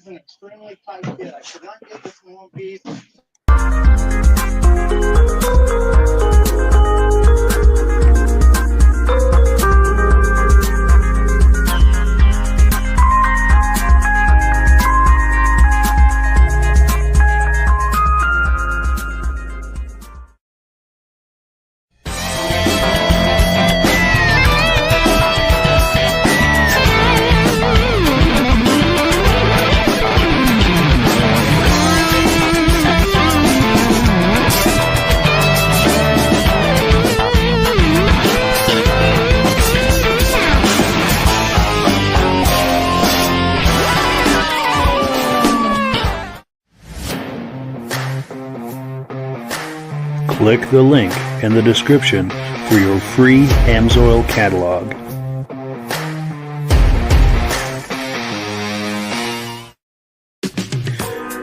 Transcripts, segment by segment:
an extremely tight fit. I could not get this long piece. Click the link in the description for your free Amsoil catalog.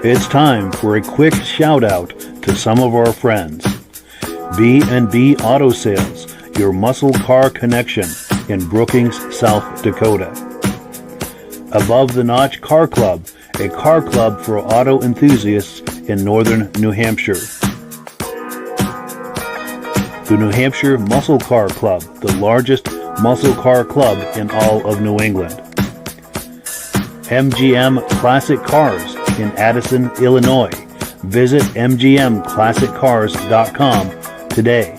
It's time for a quick shout out to some of our friends. B&B Auto Sales, your muscle car connection in Brookings, South Dakota. Above the Notch Car Club, a car club for auto enthusiasts in northern New Hampshire. The New Hampshire Muscle Car Club, the largest muscle car club in all of New England. MGM Classic Cars in Addison, Illinois. Visit mgmclassiccars.com today.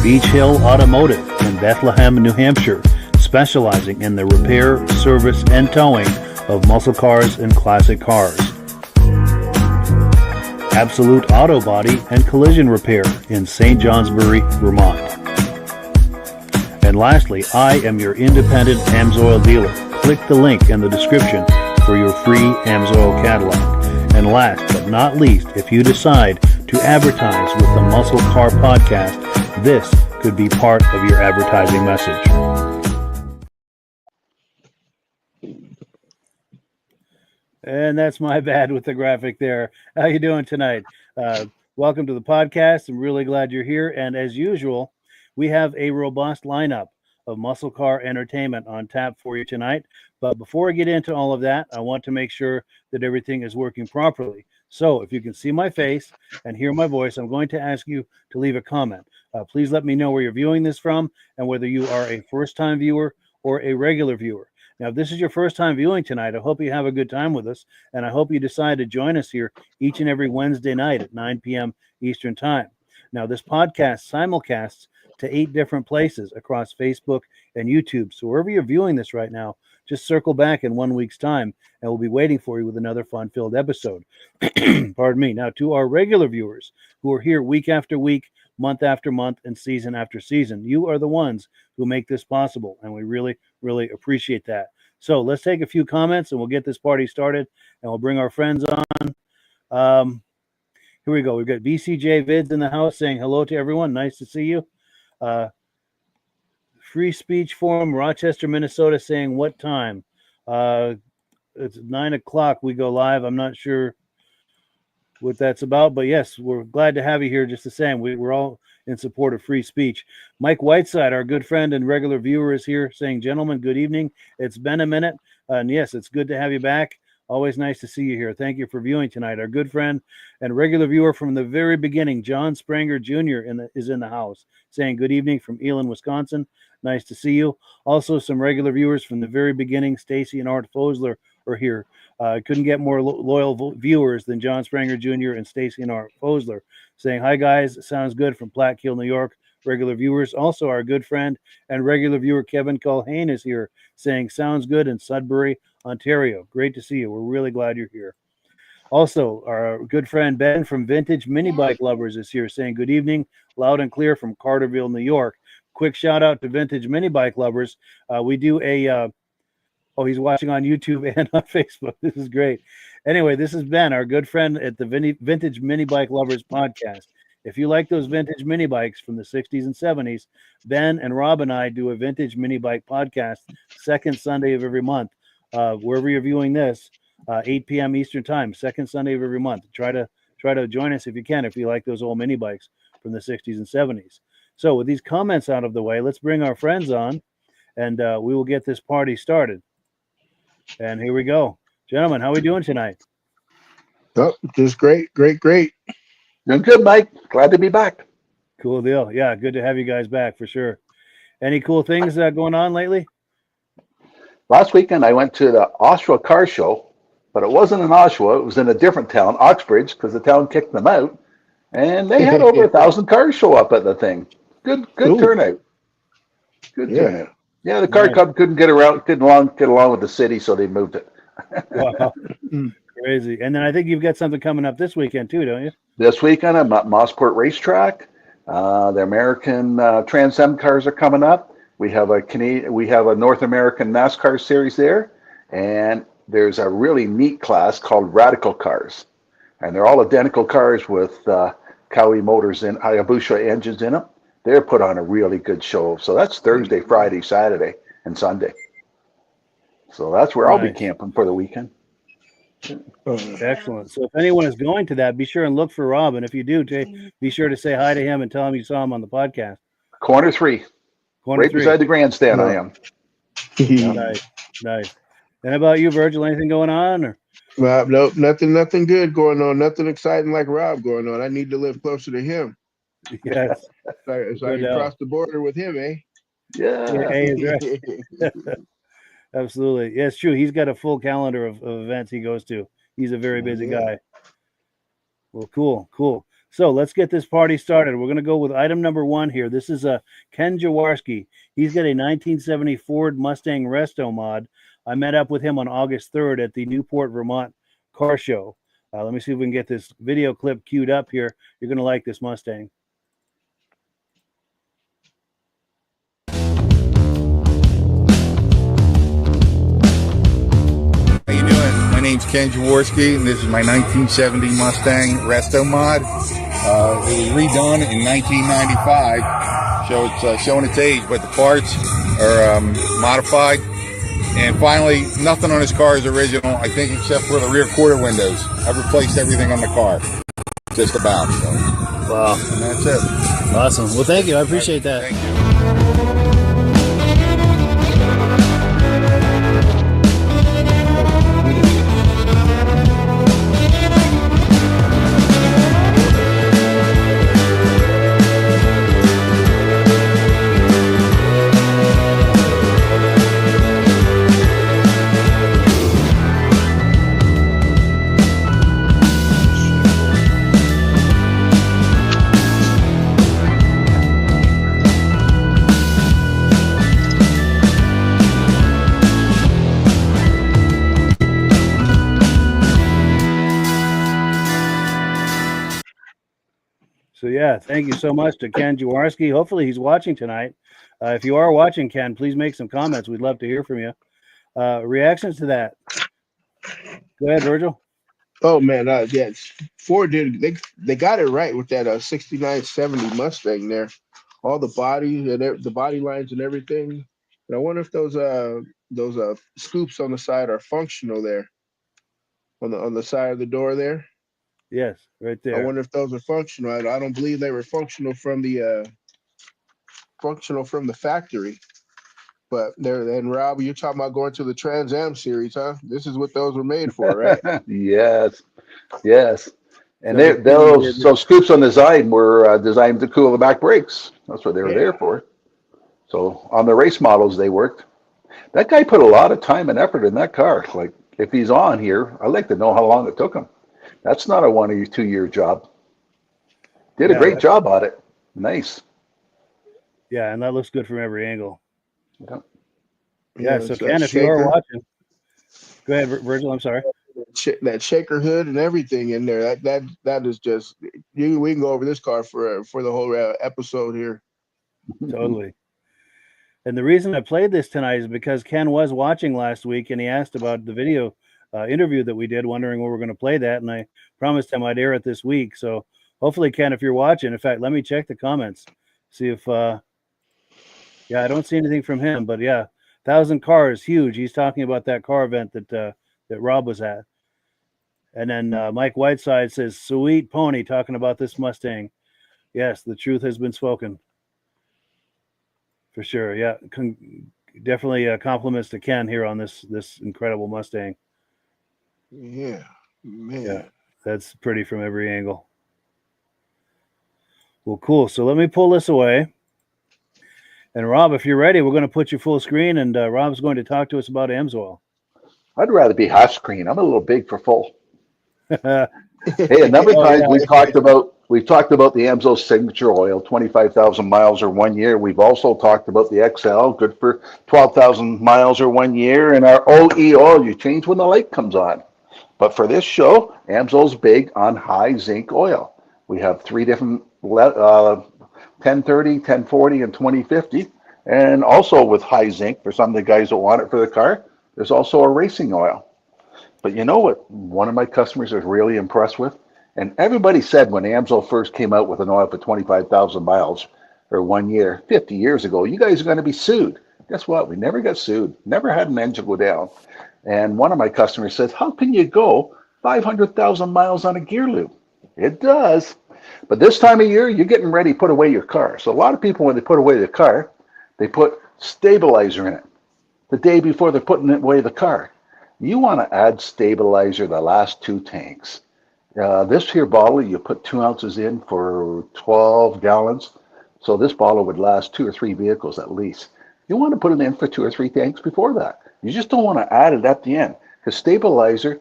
Beach Hill Automotive in Bethlehem, New Hampshire, specializing in the repair, service, and towing of muscle cars and classic cars. Absolute Auto Body and Collision Repair in St. Johnsbury, Vermont. And lastly, I am your independent Amsoil dealer. Click the link in the description for your free Amsoil catalog. And last but not least, if you decide to advertise with the Muscle Car Podcast, this could be part of your advertising message. And that's my bad with the graphic there. How you doing tonight? Welcome to the podcast. I'm really glad you're here. And as usual, we have a robust lineup of muscle car entertainment on tap for you tonight. But before I get into all of that, I want to make sure that everything is working properly. So if you can see my face and hear my voice, I'm going to ask you to leave a comment. Please let me know where you're viewing this from and whether you are a first-time viewer or a regular viewer. Now, if this is your first time viewing tonight, I hope you have a good time with us, and I hope you decide to join us here each and every Wednesday night at 9 p.m. Eastern Time. Now, this podcast simulcasts to 8 different places across Facebook and YouTube. So wherever you're viewing this right now, just circle back in 1 week's time, and we'll be waiting for you with another fun-filled episode. Pardon me. Now, to our regular viewers who are here week after week, month after month, and season after season, you are the ones who make this possible, and we really, really appreciate that. So let's take a few comments, and we'll get this party started, and we'll bring our friends on. Here we go. We've got BCJ Vids in the house saying hello to everyone. Nice to see you. Free Speech Forum, Rochester, Minnesota, saying what time? It's 9 o'clock. We go live. I'm not sure what that's about, but yes, we're glad to have you here. Just the same, we're all in support of free speech. Mike Whiteside, our good friend and regular viewer, is here saying, gentlemen, good evening. It's been a minute, and yes, it's good to have you back. Always nice to see you here. Thank you for viewing tonight. Our good friend and regular viewer from the very beginning, John Spranger Jr. is in the house saying good evening from Elon, Wisconsin. Nice to see you. Also, some regular viewers from the very beginning, Stacy and Art Fosler, are here. Couldn't get more loyal viewers than John Spranger Jr. and Stacy and Art Fosler saying, hi guys, sounds good from Platte Kill, New York. Regular viewers. Also, our good friend and regular viewer Kevin Culhane is here saying, sounds good in Sudbury, Ontario. Great to see you. We're really glad you're here. Also, our good friend Ben from Vintage Mini Bike Lovers is here saying, good evening, loud and clear from Carterville, New York. Quick shout out to Vintage Mini Bike Lovers. We do a oh, he's watching on YouTube and on Facebook. This is great. Anyway, this is Ben, our good friend at the Vintage Mini Bike Lovers podcast. If you like those vintage mini bikes from the 60s and 70s, Ben and Rob and I do a vintage mini bike podcast second Sunday of every month. Wherever you're viewing this, 8 p.m. Eastern Time, second Sunday of every month. Try to join us if you can, if you like those old mini bikes from the 60s and 70s. So with these comments out of the way, let's bring our friends on, and we will get this party started. And here we go. Gentlemen, how are we doing tonight? Oh, just great. Doing good, Mike. Glad to be back. Cool deal. Yeah, good to have you guys back for sure. Any cool things going on lately? Last weekend, I went to the Oshawa Car Show, but it wasn't in Oshawa. It was in a different town, Oxbridge, because the town kicked them out. And they had over 1,000 cars show up at the thing. Good turnout. Good turnout. Yeah, the car club couldn't get along with the city, so they moved it. Wow. Crazy. And then I think you've got something coming up this weekend too, don't you? This weekend, I'm at Mossport Racetrack. The American Trans Am cars are coming up. We have a North American NASCAR series there, and there's a really neat class called Radical Cars, and they're all identical cars with Cowie motors and Hayabusa engines in them. They're put on a really good show. So that's Thursday, Friday, Saturday, and Sunday. So that's where I'll be camping for the weekend. Excellent. So if anyone is going to that, be sure and look for Rob. And if you do, be sure to say hi to him and tell him you saw him on the podcast. Corner 3. Right beside the grandstand, I am. Nice. And about you, Virgil, anything going on? Or? Rob, nope, nothing good going on. Nothing exciting like Rob going on. I need to live closer to him. Yes. So I can cross the border with him, eh? Yeah. Hey, right. Absolutely. Yeah, it's true. He's got a full calendar of events he goes to. He's a very busy guy. Well, cool. So let's get this party started. We're going to go with item number 1 here. This is Ken Jawarski. He's got a 1970 Ford Mustang Restomod. I met up with him on August 3rd at the Newport, Vermont car show. Let me see if we can get this video clip queued up here. You're going to like this Mustang. How you doing? My name's Ken Jawarski, and this is my 1970 Mustang Restomod. It was redone in 1995, so it's showing its age, but the parts are modified. And finally, nothing on this car is original, I think, except for the rear quarter windows. I've replaced everything on the car, just about. So. Wow. And that's it. Awesome. Well, thank you. I appreciate that. Thank you. So, yeah, thank you so much to Ken Jawarski. Hopefully he's watching tonight. If you are watching, Ken, please make some comments. We'd love to hear from you. Reactions to that? Go ahead, Virgil. Oh man, yeah, Ford did. They got it right with that 6970 Mustang there. All the body and the body lines and everything. And I wonder if those scoops on the side are functional there. On the side of the door there. Yes, right there. I wonder if those are functional. I don't believe they were functional from the factory. But there, and Rob, you're talking about going to the Trans Am series, huh? This is what those were made for, right? Yes. And those scoops on the side were designed to cool the back brakes. That's what they were there for. So on the race models, they worked. That guy put a lot of time and effort in that car. Like, if he's on here, I'd like to know how long it took him. That's not a 1 or 2 year job. Did a great job on it. Nice. Yeah, and that looks good from every angle. Yeah, so Ken, if you are watching, go ahead, Virgil. I'm sorry. That shaker hood and everything in there. That is just we can go over this car for the whole episode here. Totally. And the reason I played this tonight is because Ken was watching last week and he asked about the video interview that we did, wondering when we're going to play that, and I promised him I'd air it this week. So hopefully, Ken, if you're watching, in fact, let me check the comments, see if I don't see anything from him, but 1,000 cars, huge. He's talking about that car event that Rob was at. And then Mike Whiteside says, "Sweet pony," talking about this Mustang. Yes, the truth has been spoken. For sure, yeah. definitely compliments to Ken here on this incredible Mustang. Yeah, man. Yeah, that's pretty from every angle. Well, cool. So let me pull this away. And Rob, if you're ready, we're going to put you full screen, and Rob's going to talk to us about Amsoil. I'd rather be half screen. I'm a little big for full. Yeah. Hey, a number of times we've talked about the Amsoil signature oil, 25,000 miles or 1 year. We've also talked about the XL, good for 12,000 miles or 1 year, and our OE oil you change when the light comes on. But for this show, Amsoil's big on high zinc oil. We have 3 different 1030, 1040, and 2050, and also with high zinc for some of the guys that want it for the car. There's also a racing oil. But you know what one of my customers is really impressed with? And everybody said when Amsoil first came out with an oil for 25,000 miles or 1 year, 50 years ago, you guys are going to be sued. Guess what? We never got sued. Never had an engine go down. And one of my customers says, how can you go 500,000 miles on a gear loop? It does. But this time of year, you're getting ready to put away your car. So a lot of people, when they put away their car, they put stabilizer in it the day before they're putting away the car. You want to add stabilizer the last 2 tanks. This here bottle, you put 2 ounces in for 12 gallons. So this bottle would last 2 or 3 vehicles at least. You want to put it in for 2 or 3 tanks before that. You just don't want to add it at the end, because stabilizer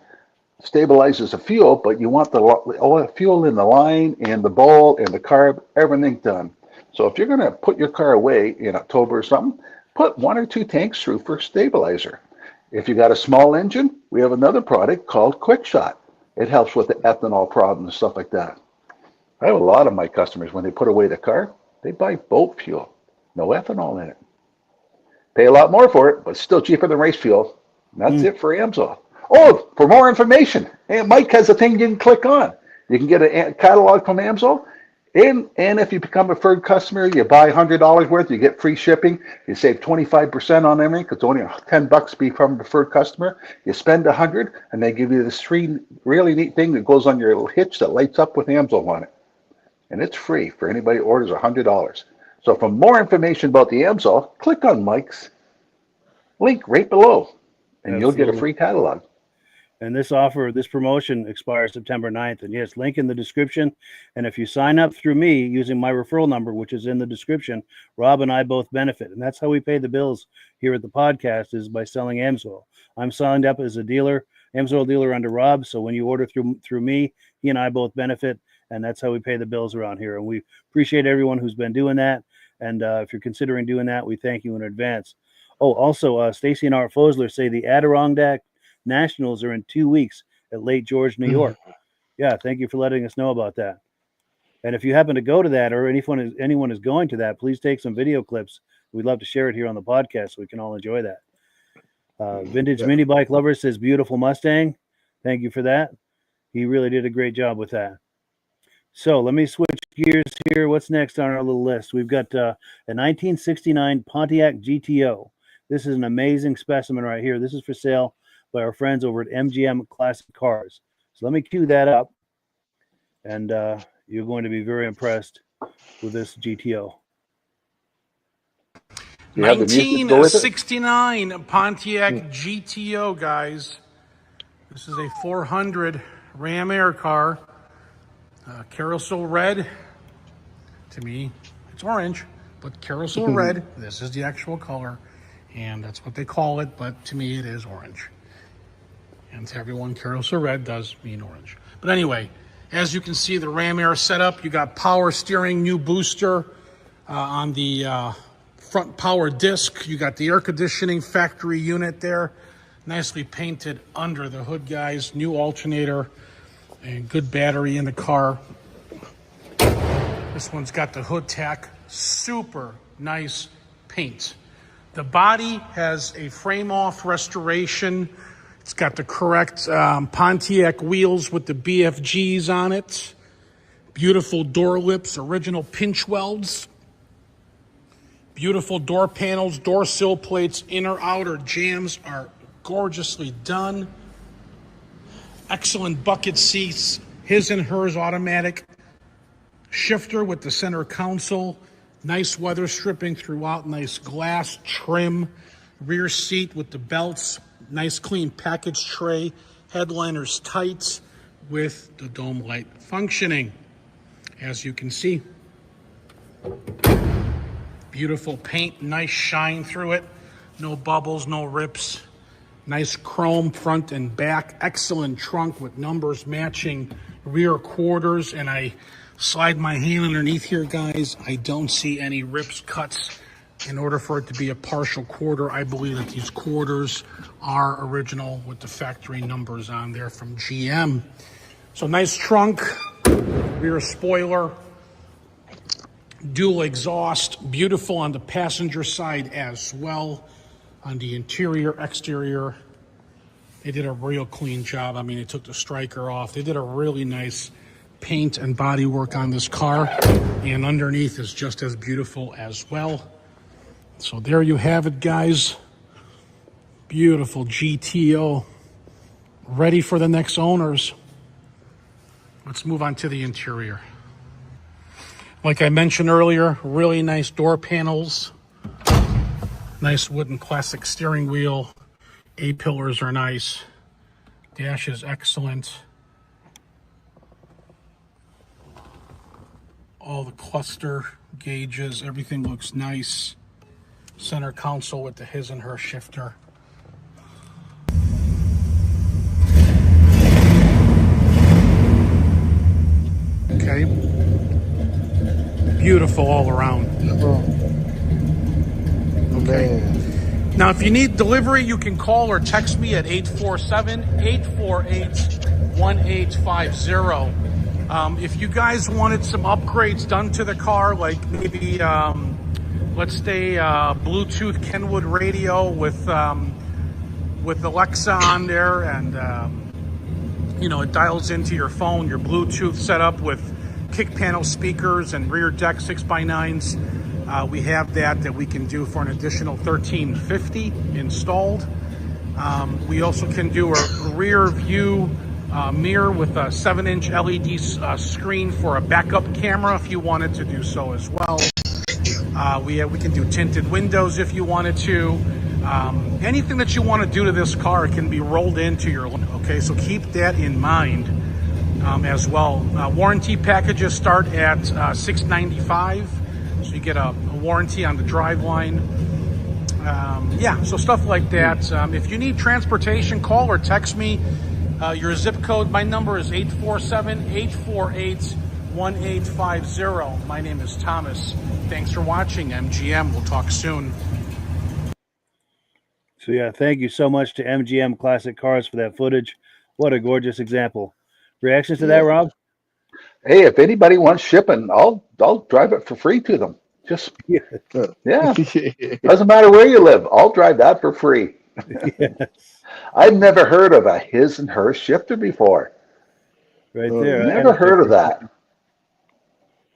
stabilizes the fuel, but you want the oil, fuel in the line and the bowl and the carb, everything done. So if you're going to put your car away in October or something, put 1 or 2 tanks through for stabilizer. If you got a small engine, we have another product called Quick Shot. It helps with the ethanol problem and stuff like that. I have a lot of my customers, when they put away the car, they buy boat fuel, no ethanol in it. Pay a lot more for it, but still cheaper than race fuel. And that's it for Amsoil. Oh, for more information, Mike has a thing you can click on. You can get a catalog from Amsoil. And if you become a preferred customer, you buy $100 worth, you get free shipping. You save 25% on everything, because it's only $10 to become a preferred customer. You spend $100, and they give you this free, really neat thing that goes on your little hitch that lights up with Amsoil on it. And it's free for anybody who orders $100. So for more information about the Amsoil, click on Mike's link right below, and you'll get a free catalog. And this offer, this promotion expires September 9th. And yes, link in the description. And if you sign up through me using my referral number, which is in the description, Rob and I both benefit. And that's how we pay the bills here at the podcast, is by selling Amsoil. I'm signed up as a dealer, Amsoil dealer under Rob. So when you order through me, he and I both benefit. And that's how we pay the bills around here. And we appreciate everyone who's been doing that. And if you're considering doing that, we thank you in advance. Oh, also, Stacy and Art Fosler say the Adirondack Nationals are in 2 weeks at Lake George, New York. Yeah, thank you for letting us know about that. And if you happen to go to that, or anyone is going to that, please take some video clips. We'd love to share it here on the podcast so we can all enjoy that. Vintage Mini Bike Lover says, beautiful Mustang. Thank you for that. He really did a great job with that. So let me switch gears here. What's next on our little list? We've got a 1969 Pontiac GTO. This is an amazing specimen right here. This is for sale by our friends over at MGM Classic Cars. So let me cue that up, and you're going to be very impressed with this GTO. 1969 Pontiac GTO, guys. This is a 400 Ram Air car. Carousel red. To me, it's orange, but carousel red. This is the actual color, and that's what they call it, but to me it is orange. And to everyone, carousel red does mean orange. But anyway, as you can see, the Ram Air setup, you got power steering, new booster on the front power disc. You got the air conditioning factory unit there, nicely painted under the hood, guys. New alternator and good battery in the car. This one's got the hood tack, super nice paint. The body has a frame-off restoration. It's got the correct Pontiac wheels with the BFGs on it. Beautiful door lips, original pinch welds. Beautiful door panels, door sill plates, inner outer jambs are gorgeously done. Excellent bucket seats, his and hers automatic. Shifter with the center console. Nice weather stripping throughout, nice glass trim. rear seat with the belts, nice clean package tray, headliners tight with the dome light functioning. As you can see, beautiful paint, nice shine through it, no bubbles, no rips, nice chrome front and back, excellent trunk with numbers matching rear quarters, and I slide my hand underneath here, guys. I don't see any rips, cuts. In order for it to be a partial quarter, I believe that these quarters are original with the factory numbers on there from GM. So nice trunk, rear spoiler, dual exhaust, beautiful on the passenger side as well. On the interior, exterior, they did a real clean job. I mean, they took the striker off. They did a really nice paint and body work on this car, and underneath is just as beautiful as well. So there you have it, guys. Beautiful GTO, ready for the next owners. Let's move on to the interior. Like I mentioned earlier, really nice door panels, nice wooden classic steering wheel. A-pillars are nice. Dash is excellent. All the cluster gauges, everything looks nice. Center console with the his and her shifter. Okay. Beautiful all around. Okay. Now, if you need delivery, you can call or text me at 847-848-1850. If you guys wanted some upgrades done to the car, like maybe, let's say, Bluetooth Kenwood radio with Alexa on there, and you know, it dials into your phone, your Bluetooth setup with kick panel speakers and rear deck 6x9s. We have that we can do for an additional $1,350 installed. We also can do a rear view mirror with a 7-inch LED screen for a backup camera if you wanted to do so as well. We can do tinted windows if you wanted to. Anything that you want to do to this car can be rolled into your, okay? So keep that in mind as well. Warranty packages start at $695. So you get a warranty on the driveline. Yeah, so stuff like that. If you need transportation, call or text me. Your zip code, my number is 847-848-1850. My name is Thomas. Thanks for watching, MGM. We'll talk soon. So yeah, thank you so much to MGM Classic Cars for that footage. What a gorgeous example. Reactions to that, Rob? Hey, if anybody wants shipping, I'll drive it for free to them. Just yeah. Doesn't matter where you live. I'll drive that for free. Yes. I've never heard of a his and her shifter before. Right there. Never heard of that.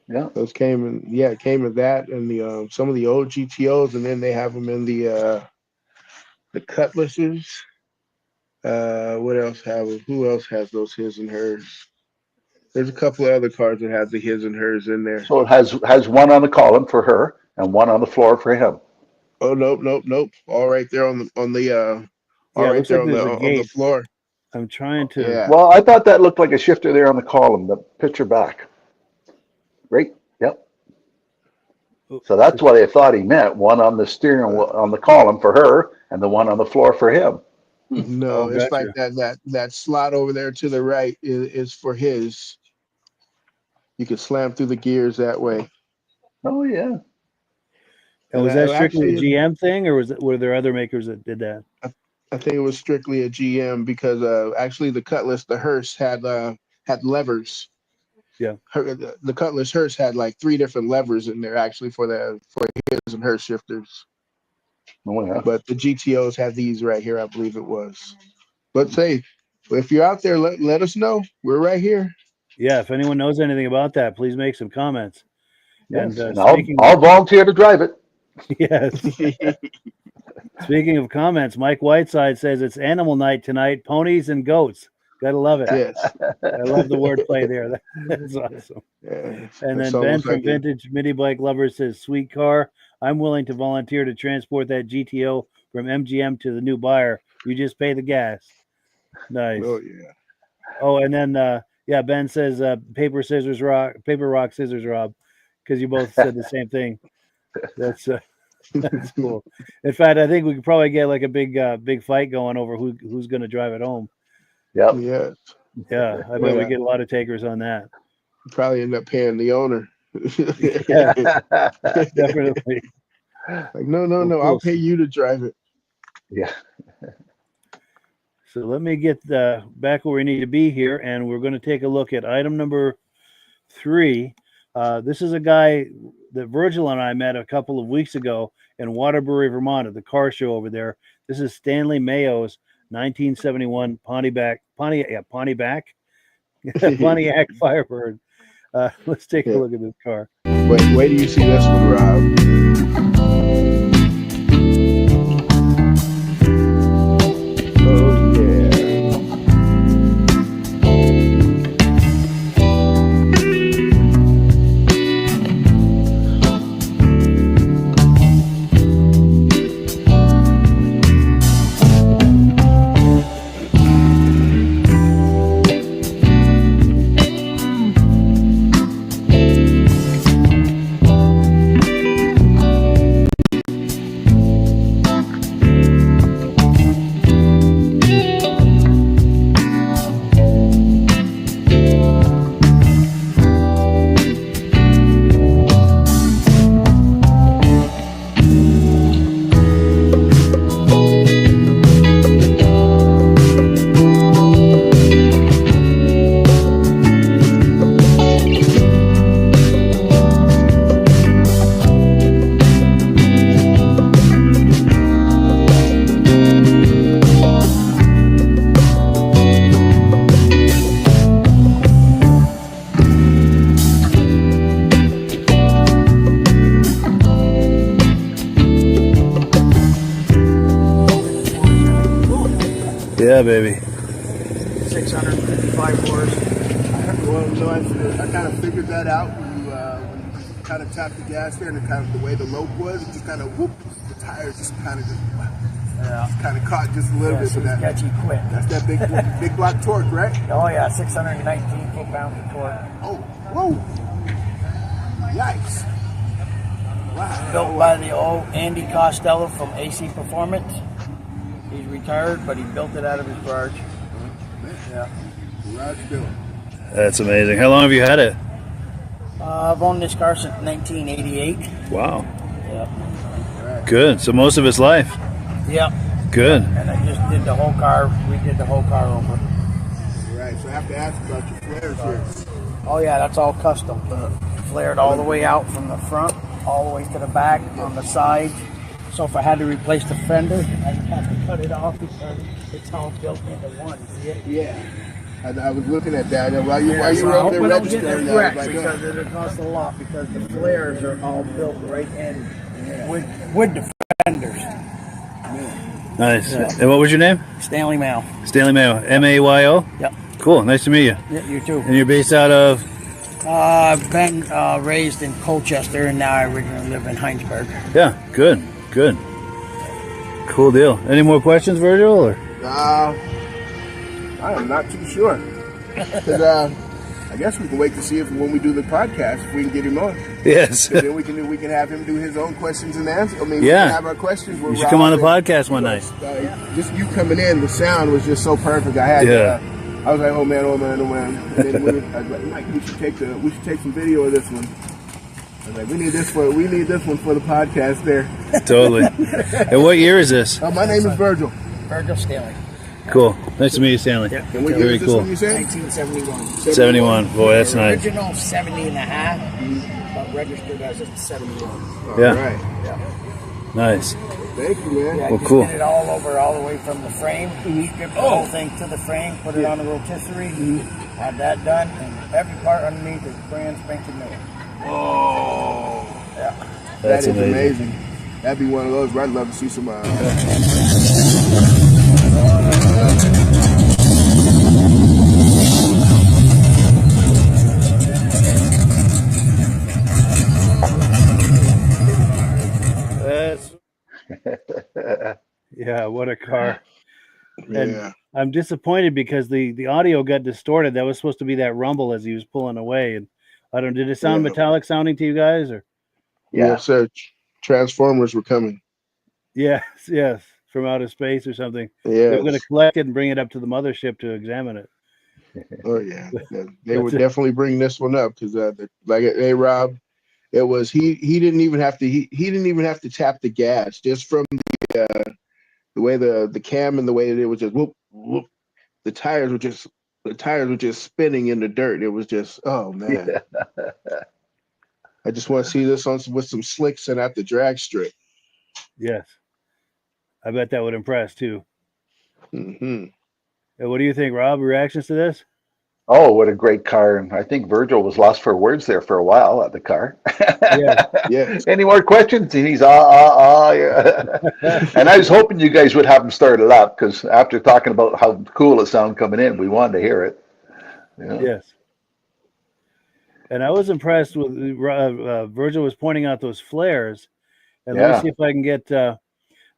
Yeah. Those came in, it came in that and the some of the old GTOs, and then they have them in the Cutlasses. What else who else has those his and hers? There's a couple of other cars that have the his and hers in there. So it has one on the column for her and one on the floor for him. Oh, nope. All right there on the right there on the floor. I'm trying to. Yeah. Well, I thought that looked like a shifter there on the column, the picture back. Right? Yep. So that's what I thought he meant. One on the steering wheel, on the column for her, and the one on the floor for him. No, it's gotcha. like that slot over there to the right is for his. You could slam through the gears that way. Oh yeah. And was that strictly a GM thing, or were there other makers that did that? I think it was strictly a GM because actually the Cutlass, the hearse had levers. Yeah. The Cutlass hearse had like 3 different levers in there actually for his and her shifters. Oh, yeah. But the GTOs have these right here, I believe it was. But say, if you're out there, let us know. We're right here. Yeah, if anyone knows anything about that, please make some comments. Yes. And I'll volunteer to drive it. Yes. Speaking of comments, Mike Whiteside says it's animal night tonight, ponies and goats. Gotta love it. Yes. I love the wordplay there. That's awesome. Yeah. And then Ben from Vintage Mini Bike Lovers says, sweet car. I'm willing to volunteer to transport that GTO from MGM to the new buyer. You just pay the gas. Nice. Oh yeah. Oh, and then Ben says paper rock scissors Rob, because you both said the same thing. That's cool. In fact, I think we could probably get like a big fight going over who's going to drive it home. Yep. Yes. Yeah, I bet we get a lot of takers on that. Probably end up paying the owner. Yeah, definitely. Like, no, I'll pay you to drive it. Yeah. So let me get back where we need to be here, and we're going to take a look at item number 3. This is a guy that Virgil and I met a couple of weeks ago in Waterbury, Vermont, at the car show over there. This is Stanley Mayo's 1971 Pontiac Firebird. Let's take a look at this car. Wait till you see this one, Rob. Oh yeah. Yeah, baby. 655 horse. Well, no, I kind of figured that out when you kind of tapped the gas there, and kind of the way the lope was, it just kind of whoop, the tires just kind of caught just a little bit. So Of that. sketchy quick. That's that big block torque, right? Oh yeah, 619 foot-pounds of torque. Oh, whoa! Yikes! Wow. Built by the old Andy Costello from AC Performance. He's retired, but he built it out of his garage. Yeah. Garage built. That's amazing. How long have you had it? I've owned this car since 1988. Wow. Yeah. Good. So most of its life. Yep. Good. And I just did the whole car. We did the whole car over. Right. So I have to ask about your flares here. Oh yeah, that's all custom. Flared all the way out from the front, all the way to the back, on the sides. So if I had to replace the fender, I'd have to cut it off because it's all built into one. See it? Yeah. I was looking at that while you So were I up hope there I don't get registering. it I was wrecked like, because it costs a lot because the flares are all built right in with the fenders. Nice. Yeah. And what was your name? Stanley Mayo. Stanley Mayo. Mayo? Yep. Cool. Nice to meet you. Yeah, you too. And you're based out of? I've been raised in Colchester and now I originally live in Heinsberg. Yeah. Good. Good. Cool deal. Any more questions, Virgil? Or? I am not too sure. Because I guess we can wait to see if when we do the podcast, if we can get him on. Yes. Then we can have him do his own questions and answers. I mean, Yeah. we can have our questions. You should come on the podcast one night. Just you coming in, the sound was just so perfect. I had. I was like, oh man. And then I was like, Mike, we should take some video of this one. I was like, we need this one for the podcast there. Totally. And what year is this? My name is Virgil. Virgil Stanley. Cool. Nice to meet you, Stanley. Yeah. And what year Very is this cool. one you said? 1971. 71. Boy, that's nice. Original 70 and a half, but registered as a 71. Yeah. All right. Yeah. Nice. Thank you, man. Yeah, Well, just cool. did it all over, all the way from the frame. Stripped the whole thing to the frame, put it on a rotisserie, had that done, and every part underneath is brand spanking new. Oh, Yeah. That's that is amazing. amazing. That'd be one of those where I'd love to see some. That's what a car. And Yeah. I'm disappointed because the audio got distorted. That was supposed to be that rumble as he was pulling away. And I don't, did it sound metallic sounding to you guys? Or Yeah, so Transformers were coming. yes, from outer space or something. Yeah. They were going to collect it and bring it up to the mothership to examine it. Oh yeah. They would definitely bring this one up because like hey Rob, it was he didn't even have to he didn't even have to tap the gas just from the way the cam and the way that it was just whoop whoop. The tires were just spinning in the dirt. It was just, oh man. Yeah. I just want to see this on with some slicks and at the drag strip. Yes. I bet that would impress too. Mm-hmm. What do you think, Rob? Reactions to this? Oh, what a great car. And I think Virgil was lost for words there for a while at the car. Yeah. Any more questions? And he's, yeah. And I was hoping you guys would have him start it up because after talking about how cool it sounded coming in, we wanted to hear it. Yeah. Yes. And I was impressed with Virgil was pointing out those flares. And let me see if I can get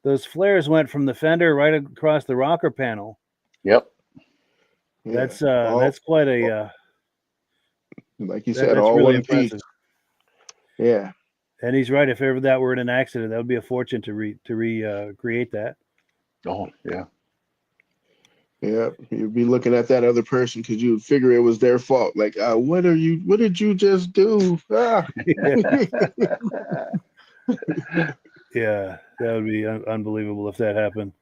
those flares went from the fender right across the rocker panel. Yep. That's quite a like you said, all really one piece. Yeah. And he's right. If ever that were in an accident, that would be a fortune to recreate that. Oh yeah. Yeah, you'd be looking at that other person because you would figure it was their fault. Like, what did you just do? Ah. Yeah, that would be unbelievable if that happened.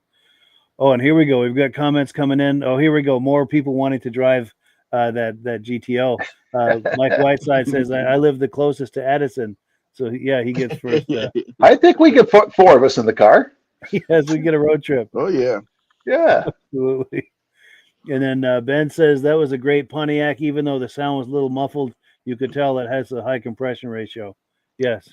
Oh, and here we go. We've got comments coming in. Oh, here we go. More people wanting to drive that GTO. Mike Whiteside says, I live the closest to Addison. So, yeah, he gets first. I think we could put 4 of us in the car. Yes, we get a road trip. Oh, yeah. Yeah. Absolutely. And then Ben says, that was a great Pontiac. Even though the sound was a little muffled, you could tell it has a high compression ratio. Yes.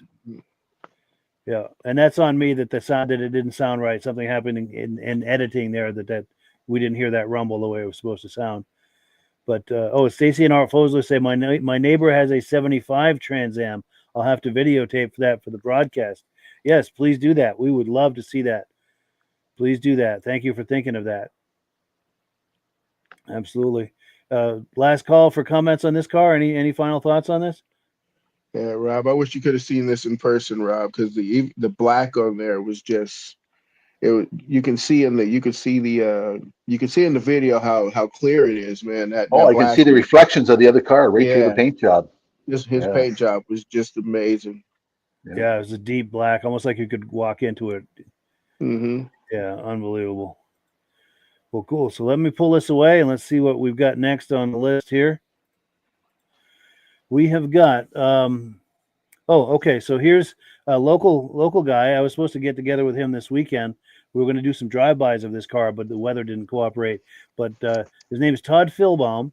Yeah, and that's on me that it didn't sound right. Something happened in editing there that we didn't hear that rumble the way it was supposed to sound. But Stacy and Art Fosler say my neighbor has a 75 Trans Am. I'll have to videotape that for the broadcast. Yes, please do that. We would love to see that. Please do that. Thank you for thinking of that. Absolutely. Last call for comments on this car. Any final thoughts on this? Yeah, Rob, I wish you could have seen this in person, Rob, because the black on there was just you can see in the video how clear it is, man. I can see the reflections of the other car through the paint job. His paint job was just amazing. Yeah, it was a deep black, almost like you could walk into it. Mm-hmm. Yeah, unbelievable. Well, cool. So let me pull this away and let's see what we've got next on the list here. We have got okay. So here's a local guy. I was supposed to get together with him this weekend. We were going to do some drive-bys of this car, but the weather didn't cooperate. But his name is Todd Phillabaum.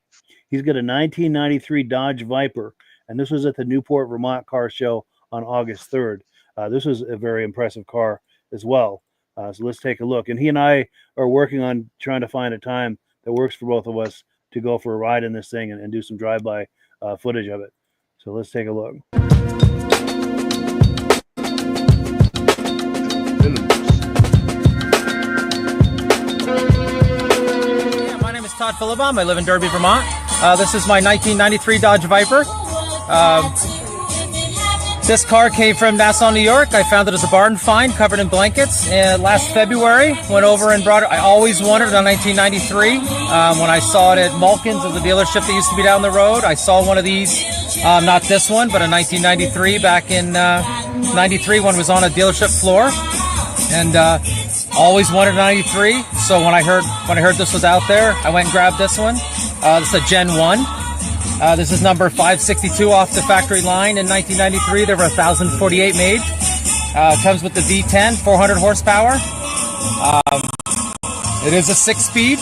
He's got a 1993 Dodge Viper, and this was at the Newport, Vermont Car Show on August 3rd. This was a very impressive car as well. So let's take a look. And he and I are working on trying to find a time that works for both of us to go for a ride in this thing and do some drive-by footage of it. So let's take a look. My name is Todd Phillabaum. I live in Derby, Vermont. This is my 1993 Dodge Viper. This car came from Nassau, New York. I found it as a barn find covered in blankets last February. Went over and brought it. I always wanted it on 1993. When I saw it at Malkin's at the dealership that used to be down the road, I saw one of these, not this one, but a 1993 back in 93 when it was on a dealership floor. And always wanted a 93. So when I heard this was out there, I went and grabbed this one. This is a Gen 1. This is number 562 off the factory line in 1993. There were 1,048 made. Comes with the V10, 400 horsepower. It is a 6-speed.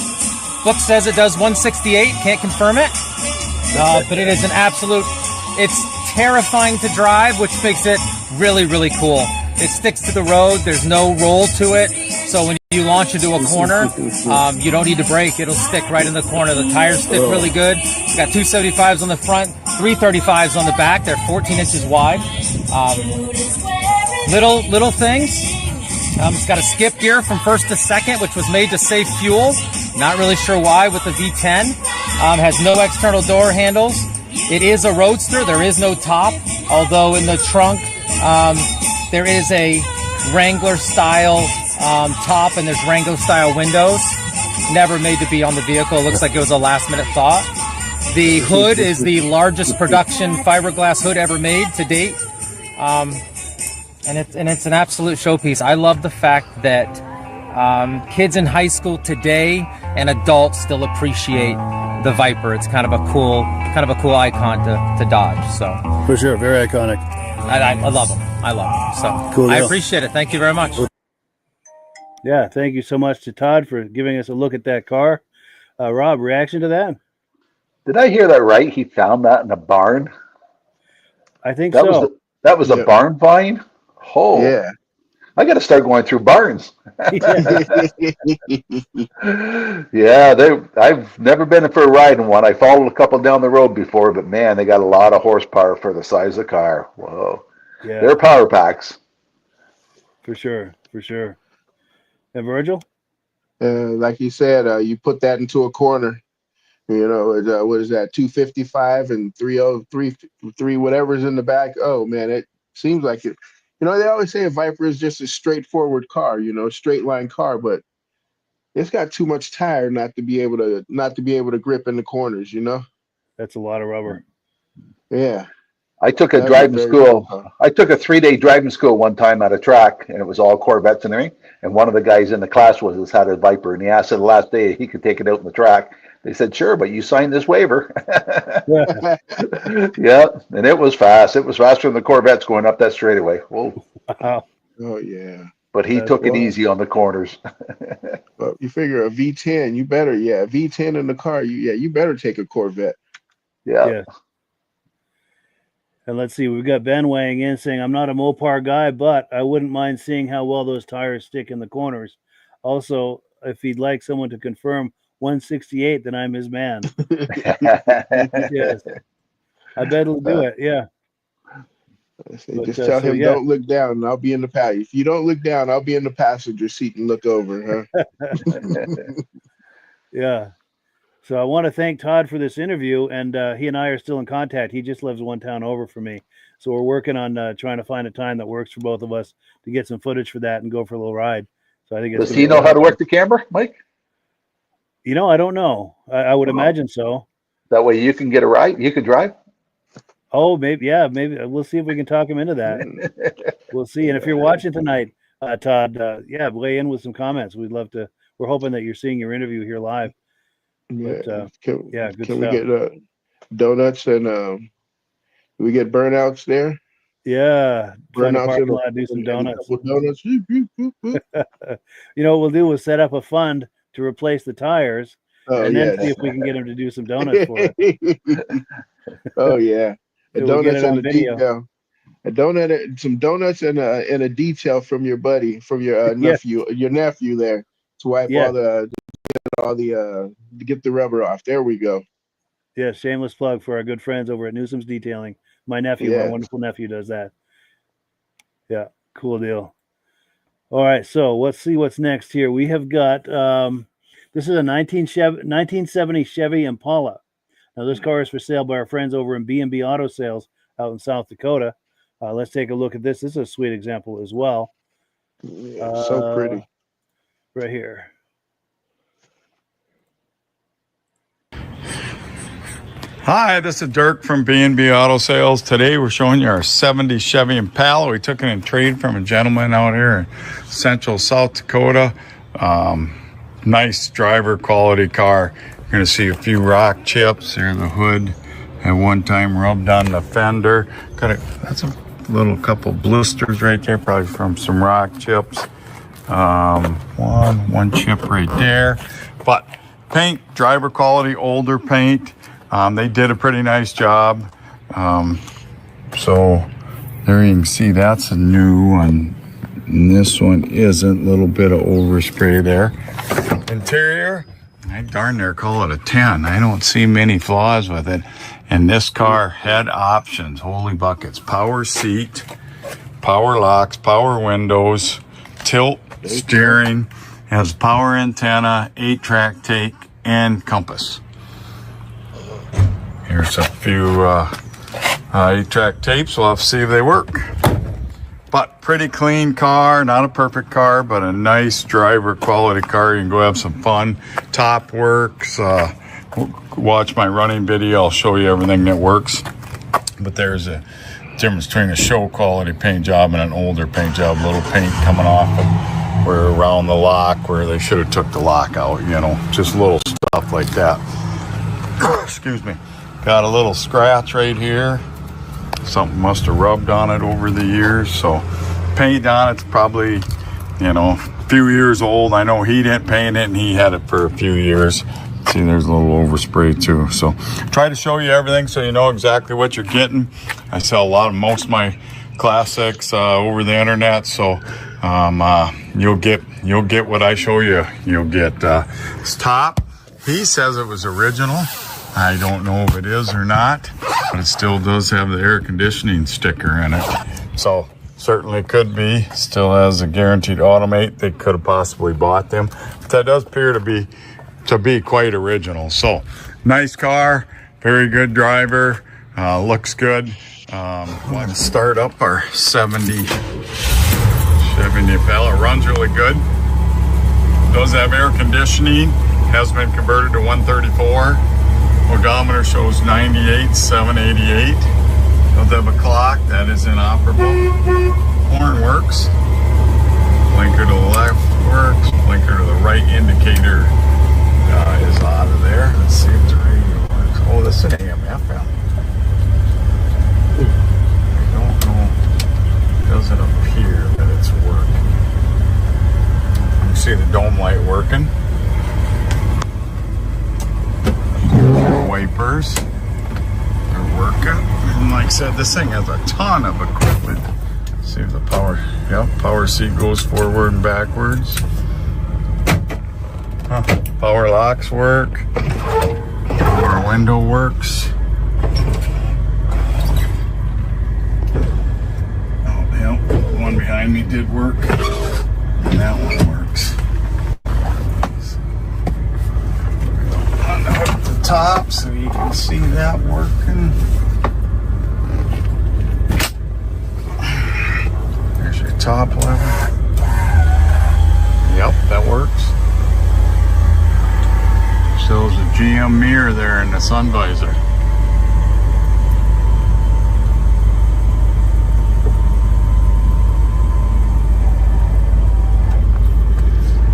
Book says it does 168. Can't confirm it. But it is an absolute, it's terrifying to drive, which makes it really, really cool. It sticks to the road. There's no roll to it. So when you launch into a corner, you don't need to brake. It'll stick right in the corner. The tires stick really good. It's got 275s on the front, 335s on the back. They're 14 inches wide. Little things. It's got a skip gear from first to second, which was made to save fuel. Not really sure why with the V10. Has no external door handles. It is a roadster. There is no top, although in the trunk there is a Wrangler style top, and there's Wrangler style windows. Never made to be on the vehicle. It looks like it was a last minute thought. The hood is the largest production fiberglass hood ever made to date. And it's an absolute showpiece. I love the fact that kids in high school today and adults still appreciate the Viper. It's kind of a cool icon to Dodge. So For sure, very iconic. I love them. I love them. So Cool I deal. appreciate it. Thank you very much. Yeah, thank you so much to Todd for giving us a look at that car. Rob, reaction to that? Did I hear that right? He found that in a barn. I think That so. was a barn find. Oh, Yeah. I got to start going through barns. Yeah. Yeah, I've never been for a ride in one. I followed a couple down the road before, but man, they got a lot of horsepower for the size of the car. Whoa, Yeah, they're power packs. for sure, for sure. And Virgil? Like you said, you put that into a corner. You know, what is that? 255 and 303, whatever's in the back. Oh man, it seems like it. You know, they always say a Viper is just a straightforward car. You know, straight line car, but it's got too much tire not to be able to grip in the corners. You know. That's a lot of rubber. Yeah. I took a That'd be driving very school. fun. I took a 3-day driving school one time at a track, and it was all Corvettes and everything. And one of the guys in the class had a Viper, and he asked the last day if he could take it out in the track. They said, "Sure, but you signed this waiver." Yeah. Yeah, and it was fast. It was faster than the Corvettes going up that straightaway. Whoa! Wow. Oh yeah. But he That's took it wild. easy on the corners. But you figure a V10, you better, V10 in the car, you better take a Corvette. Yeah. Yeah. And let's see, we've got Ben weighing in saying, I'm not a Mopar guy, but I wouldn't mind seeing how well those tires stick in the corners. Also, if he'd like someone to confirm 168, then I'm his man. Yes. I bet he'll do it. Yeah. I say, But, just tell so, him yeah. don't look down and I'll be in the If you don't look down, I'll be in the passenger seat and look over, huh? Yeah. So I want to thank Todd for this interview, and he and I are still in contact. He just lives one town over from me. So we're working on trying to find a time that works for both of us to get some footage for that and go for a little ride. So I think it's Does he know how to work the camera, Mike? You know, I don't know. I would imagine so. That way you can get a ride. You can drive. Oh, maybe. Yeah, maybe. We'll see if we can talk him into that. We'll see. And if you're watching tonight, Todd, weigh in with some comments. We'd love to. We're hoping that you're seeing your interview here live. Yeah. But, Can good we stuff. get donuts and we get burnouts there? Yeah. Find a Burnouts parking in the- lot, do some and donuts. couple donuts. Whoop, whoop, whoop, whoop. You know what we'll do is set up a fund to replace the tires Oh, and then yes. see if we can get him to do some donuts for us. Oh yeah, So we'll get donuts it on and a video. detail. A donut, some donuts and a detail from your buddy, from your Yes. nephew there to wipe Yeah. to get the rubber off. There we go. Yeah, shameless plug for our good friends over at Newsom's Detailing. My nephew, my Yes. wonderful nephew, does that. Yeah, cool deal. All right, so let's see what's next here. We have got this is a 1970 Chevy Impala. Now this car is for sale by our friends over in B&B Auto Sales out in South Dakota. Let's take a look at this. This is a sweet example as well. Yeah, so pretty. Right here. Hi, this is Dirk from B&B Auto Sales. Today we're showing you our 70 Chevy Impala. We took it in trade from a gentleman out here in central South Dakota. Nice driver quality car. You're going to see a few rock chips. There's the hood at one time rubbed on the fender. That's a little couple blisters right there, probably from some rock chips. One chip right there. But paint, driver quality, older paint. They did a pretty nice job. So there you can see that's a new one. And this one isn't. A little bit of overspray there. Interior, I darn near call it a 10. I don't see many flaws with it. And this car had options. Holy buckets. Power seat, power locks, power windows. tilt, steering, has power antenna, 8-track take, and compass. Here's a few 8-track tapes. We'll have to see if they work. But pretty clean car, not a perfect car, but a nice driver quality car. You can go have some fun. Top works. Watch my running video. I'll show you everything that works. But there's a difference between a show quality paint job and an older paint job. Little paint coming off where around the lock where they should have took the lock out, you know, just little stuff like that. Excuse me. Got a little scratch right here. Something must have rubbed on it over the years. So paint on it's probably, you know, a few years old. I know he didn't paint it and he had it for a few years. See, there's a little overspray too. So try to show you everything so you know exactly what you're getting. I sell most of my classics over the internet, so you'll get what I show you. You'll get this top. He says it was original. I don't know if it is or not, but it still does have the air conditioning sticker in it. So certainly could be. Still has a guaranteed automate. They could have possibly bought them, but that does appear to be quite original. So nice car, very good driver, looks good. Let's start up our 70 Chevy Impala. Runs really good. Does have air conditioning. Has been converted to 134. Odometer shows 98, 788. Does have a clock that is inoperable. Horn works. Blinker to the left works. Blinker to the right indicator is out of there. Let's see if the radio works. Oh, this is an AM FM. I don't know. It doesn't appear that it's working. You can see the dome light working. Wipers are working. And like I said, this thing has a ton of equipment. See if the power seat goes forward and backwards. Power locks work. Power window works. Oh, yeah, the one behind me did work. And that one works. Up the top so you can see that working. There's your top lever. Yep, that works. Shows a GM mirror there in the sun visor.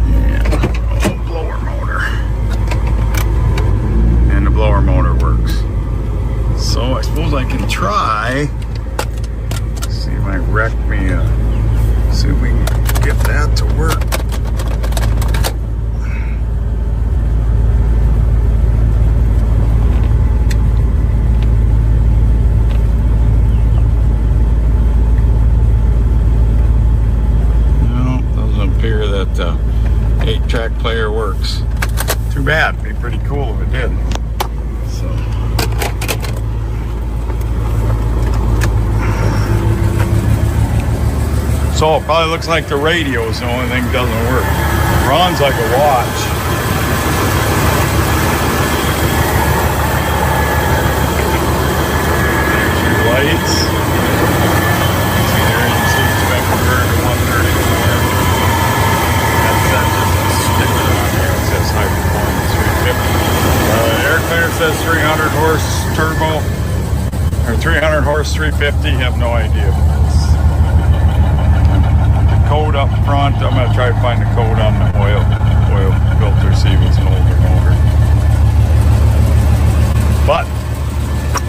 Yeah, blower motor. And the blower motor works. So I suppose I can try. See if I wreck me. See if we can get that to work. That 8-track player works. Too bad. It'd be pretty cool if it did. So it probably looks like the radio is the only thing that doesn't work. It runs like a watch. There's your lights. See there, you can see it's been converted to 134. That's just a sticker on here. It says high performance 350. Air cleaner says 300 horse turbo or 300 horse 350. Have no idea if it is. The code up front. I'm gonna try to find the code on the oil filter. See if it's an older motor. But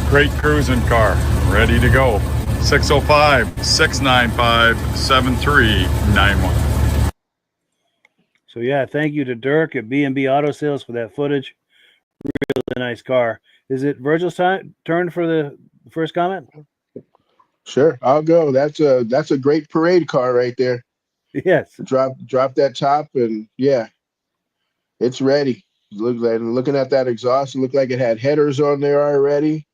great cruising car, ready to go. 605-695-7391. So yeah, thank you to Dirk at B&B Auto Sales for that footage. Really nice car. Is it Virgil's turn for the first comment? Sure, I'll go. That's a great parade car right there. Yes. Drop that top and yeah, it's ready. Looking at that exhaust, it looked like it had headers on there already,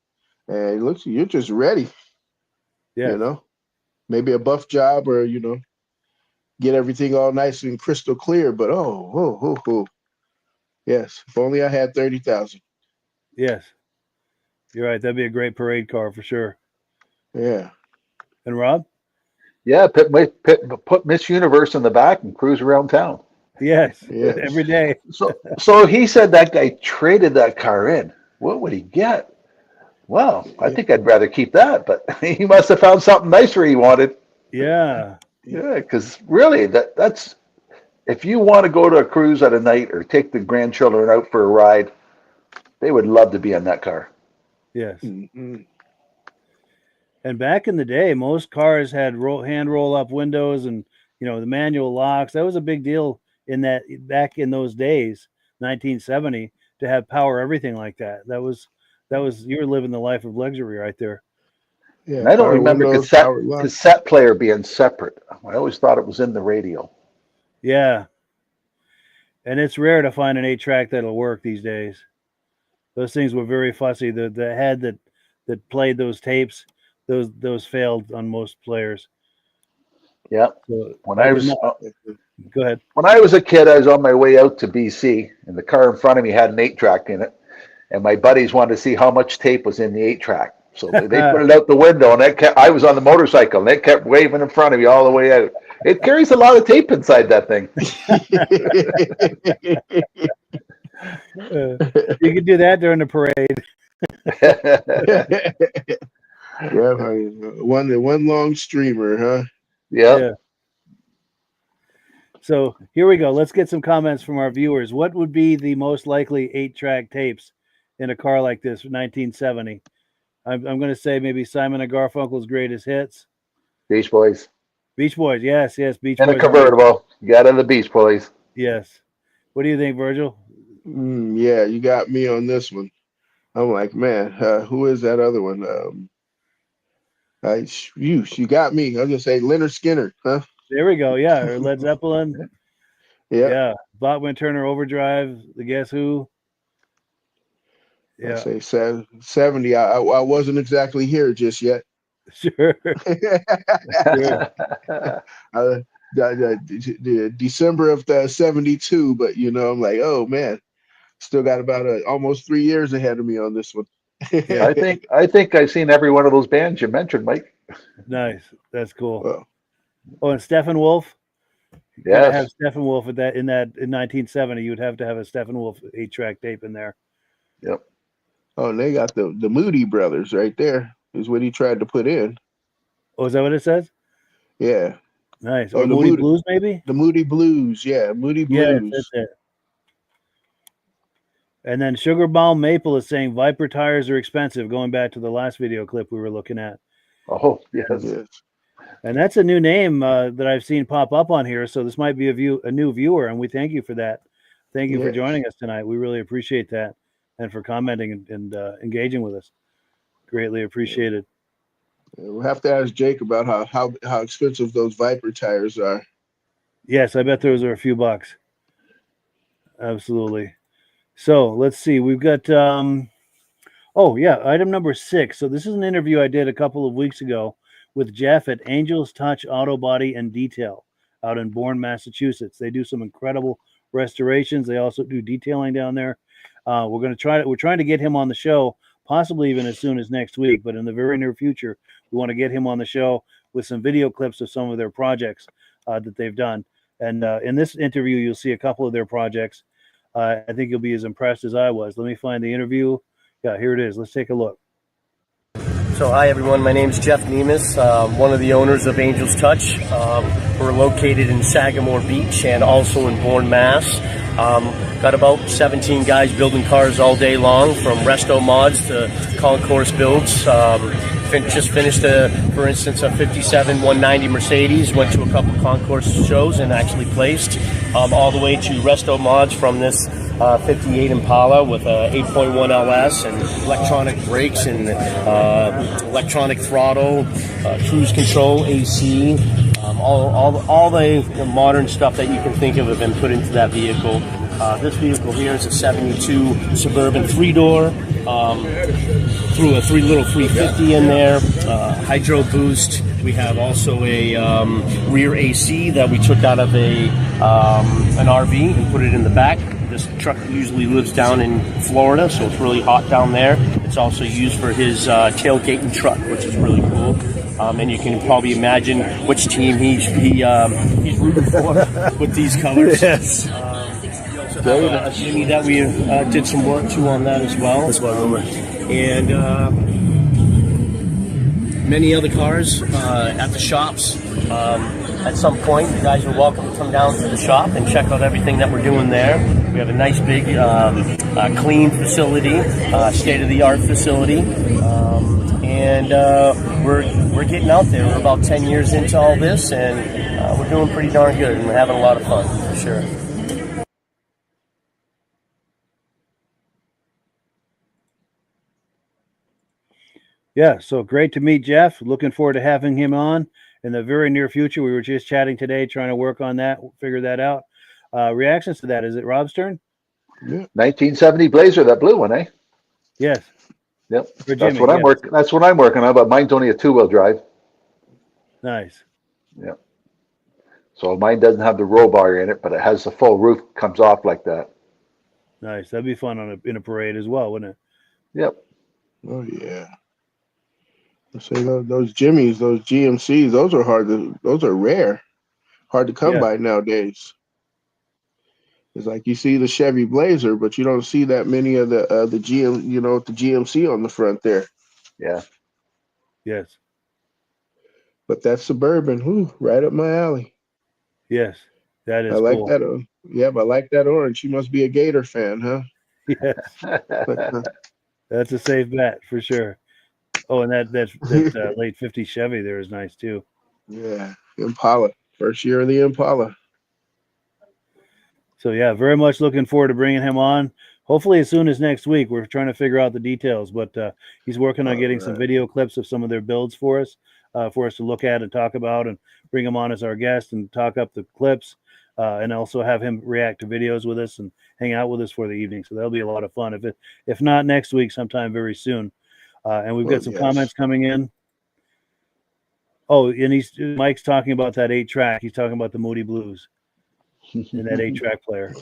and it looks you're just ready. Yeah. You know, maybe a buff job or get everything all nice and crystal clear. But yes, if only I had 30,000. Yes, you're right. That'd be a great parade car for sure. Yeah. And Rob? Yeah, put Miss Universe in the back and cruise around town. Yes, Yes. every day. So he said that guy traded that car in. What would he get? Well, I think I'd rather keep that, but he must have found something nicer he wanted. Yeah. Yeah, because really, that's if you want to go to a cruise at a night or take the grandchildren out for a ride, they would love to be in that car. Yes. Mm-hmm. And back in the day, most cars had hand roll up windows and, you know, the manual locks. That was a big deal in that back in those days, 1970, to have power everything like that. That was you were living the life of luxury right there. Yeah. And I don't remember windows, cassette player being separate. I always thought it was in the radio. Yeah. And it's rare to find an 8-track that'll work these days. Those things were very fussy. The head that played those tapes, those failed on most players. Yeah. So Go ahead. When I was a kid, I was on my way out to BC, and the car in front of me had an 8-track in it, and my buddies wanted to see how much tape was in the 8-track. So they put it out the window, and I was on the motorcycle, and it kept waving in front of me all the way out. It carries a lot of tape inside that thing. You could do that during the parade. Yeah, one long streamer, huh? Yeah. So here we go. Let's get some comments from our viewers. What would be the most likely 8-track tapes in a car like this, 1970? I'm going to say maybe Simon and Garfunkel's greatest hits. Beach Boys. Beach Boys, yes, Beach Boys. And a convertible. You got in the Beach Boys. Yes. What do you think, Virgil? Yeah, you got me on this one. I'm like, man, who is that other one? You got me. I was gonna say Leonard Skinner, huh? There we go. Yeah, or Led Zeppelin. Yeah. Bachman Turner Overdrive. The Guess Who. Yeah. I say 70. I wasn't exactly here just yet. Sure. December of 72, but you know, I'm like, oh man, still got about almost 3 years ahead of me on this one. I think I've seen every one of those bands you mentioned, Mike. Nice. That's cool. Well, oh, and Steppenwolf. Yeah. Have Steppenwolf in 1970. You would have to have a Steppenwolf 8-track tape in there. Yep. Oh, and they got the Moody Brothers right there. Is what he tried to put in. Oh, is that what it says? Yeah. Nice. Or Moody Blues, maybe? The Moody Blues, yeah. Moody Blues. Yeah, that's it. And then Sugarbaum Maple is saying Viper tires are expensive, going back to the last video clip we were looking at. Oh, yes. And that's a new name that I've seen pop up on here. So this might be a new viewer, and we thank you for that. Thank you for joining us tonight. We really appreciate that, and for commenting and engaging with us. Greatly appreciated. We'll have to ask Jake about how expensive those Viper tires are. Yes, I bet those are a few bucks. Absolutely. So let's see. We've got item number 6. So this is an interview I did a couple of weeks ago with Jeff at Angels Touch Auto Body and Detail out in Bourne, Massachusetts. They do some incredible restorations. They also do detailing down there. We're trying to get him on the show, possibly even as soon as next week, but in the very near future, we want to get him on the show with some video clips of some of their projects that they've done. And in this interview, you'll see a couple of their projects. I think you'll be as impressed as I was. Let me find the interview. Yeah, here it is. Let's take a look. So hi everyone, my name is Jeff Nemus, one of the owners of Angels Touch. We're located in Sagamore Beach and also in Bourne, Mass. Got about 17 guys building cars all day long, from Restomods to concourse builds. Just finished, for instance, a 57 190 Mercedes, went to a couple concourse shows and actually placed, all the way to Restomods from this 58 Impala with a 8.1 LS and electronic brakes and electronic throttle, cruise control, AC, all the modern stuff that you can think of have been put into that vehicle. This vehicle here is a 72 Suburban 3-door, threw a little 350 in there, hydro boost, We have also a rear AC that we took out of an RV and put it in the back. This truck usually lives down in Florida, so it's really hot down there. It's also used for his tailgating truck, which is really cool. And you can probably imagine which team he's rooting for with these colors. Yes. We also have a Jimmy that we did some work to on that as well. That's what over. And many other cars at the shops. At some point, you guys are welcome to come down to the shop and check out everything that we're doing there. We have a nice big clean facility, state-of-the-art facility, and we're getting out there. We're about 10 years into all this, and we're doing pretty darn good, and we're having a lot of fun, for sure. Yeah, so great to meet Jeff. Looking forward to having him on in the very near future. We were just chatting today, trying to work on that, figure that out. Reactions to that? Is it Rob's turn? Yeah. 1970 Blazer, that blue one, eh? Yes. Yep. For That's Jimmy, what I'm yes. working. That's what I'm working on. But mine's only a 2-wheel drive. Nice. Yep. So mine doesn't have the roll bar in it, but it has the full roof comes off like that. Nice. That'd be fun in a parade as well, wouldn't it? Yep. Oh yeah. I say those Jimmys, those GMCs, those are rare, hard to come by nowadays. It's like you see the Chevy Blazer, but you don't see that many of the GMC on the front there. Yeah. Yes. But that Suburban, right up my alley. Yes. That is I like cool. that. I like that orange. You must be a Gator fan, huh? Yes. That's a safe bet for sure. Oh, and that late 50s Chevy there is nice too. Yeah, Impala. First year of the Impala. So yeah, very much looking forward to bringing him on. Hopefully as soon as next week. We're trying to figure out the details, but he's working on getting some video clips of some of their builds for us to look at and talk about, and bring him on as our guest and talk up the clips, and also have him react to videos with us and hang out with us for the evening. So that'll be a lot of fun. If not next week, sometime very soon. And we've got some comments coming in. Oh, and Mike's talking about that 8-track. He's talking about the Moody Blues and that 8-track player.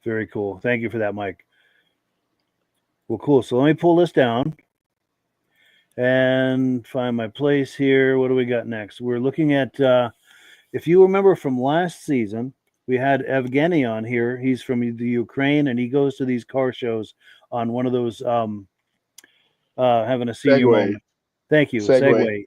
Very cool. Thank you for that, Mike. Well, cool. So let me pull this down and find my place here. What do we got next? We're looking at, if you remember from last season, we had Evgenii on here. He's from the Ukraine, and he goes to these car shows on one of those having a senior moment. Thank you. Segway.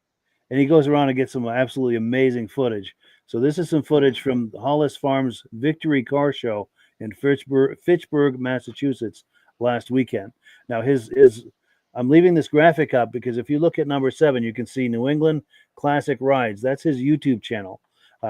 And he goes around and gets some absolutely amazing footage. So this is some footage from Hollis Farms Victory Car Show in Fitchburg, Massachusetts last weekend. Now I'm leaving this graphic up because if you look at number 7, you can see New England Classic Rides. That's his YouTube channel.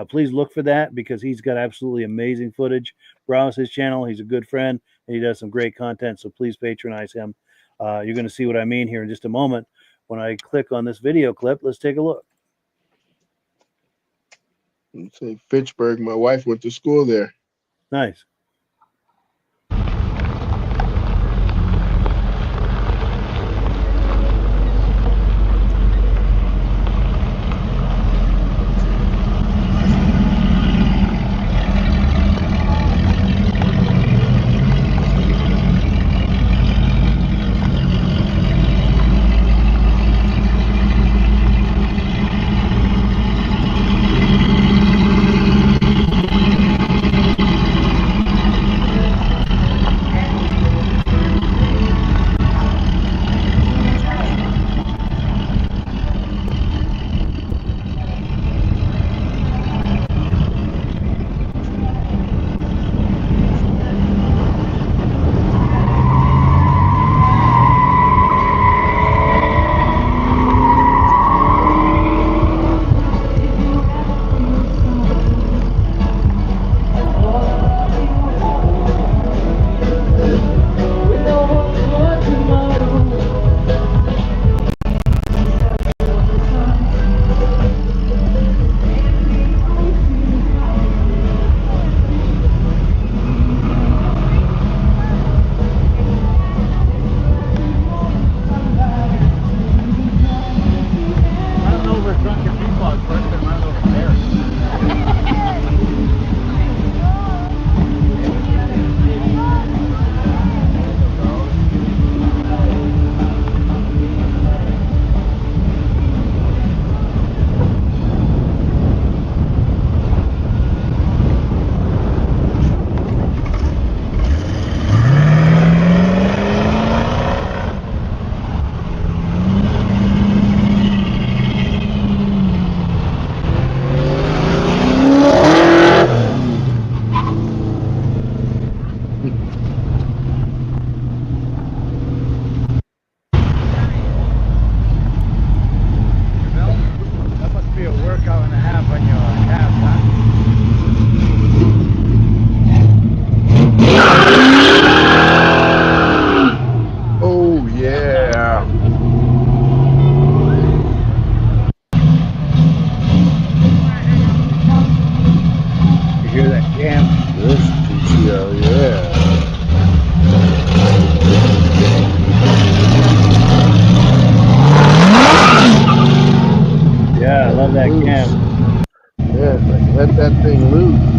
Please look for that because he's got absolutely amazing footage. Browse his channel. He's a good friend and he does some great content. So please patronize him. You're going to see what I mean here in just a moment. When I click on this video clip, let's take a look. Let's say Fitchburg. My wife went to school there. Nice. loose. Yeah. Yeah, it's like, let that thing loose.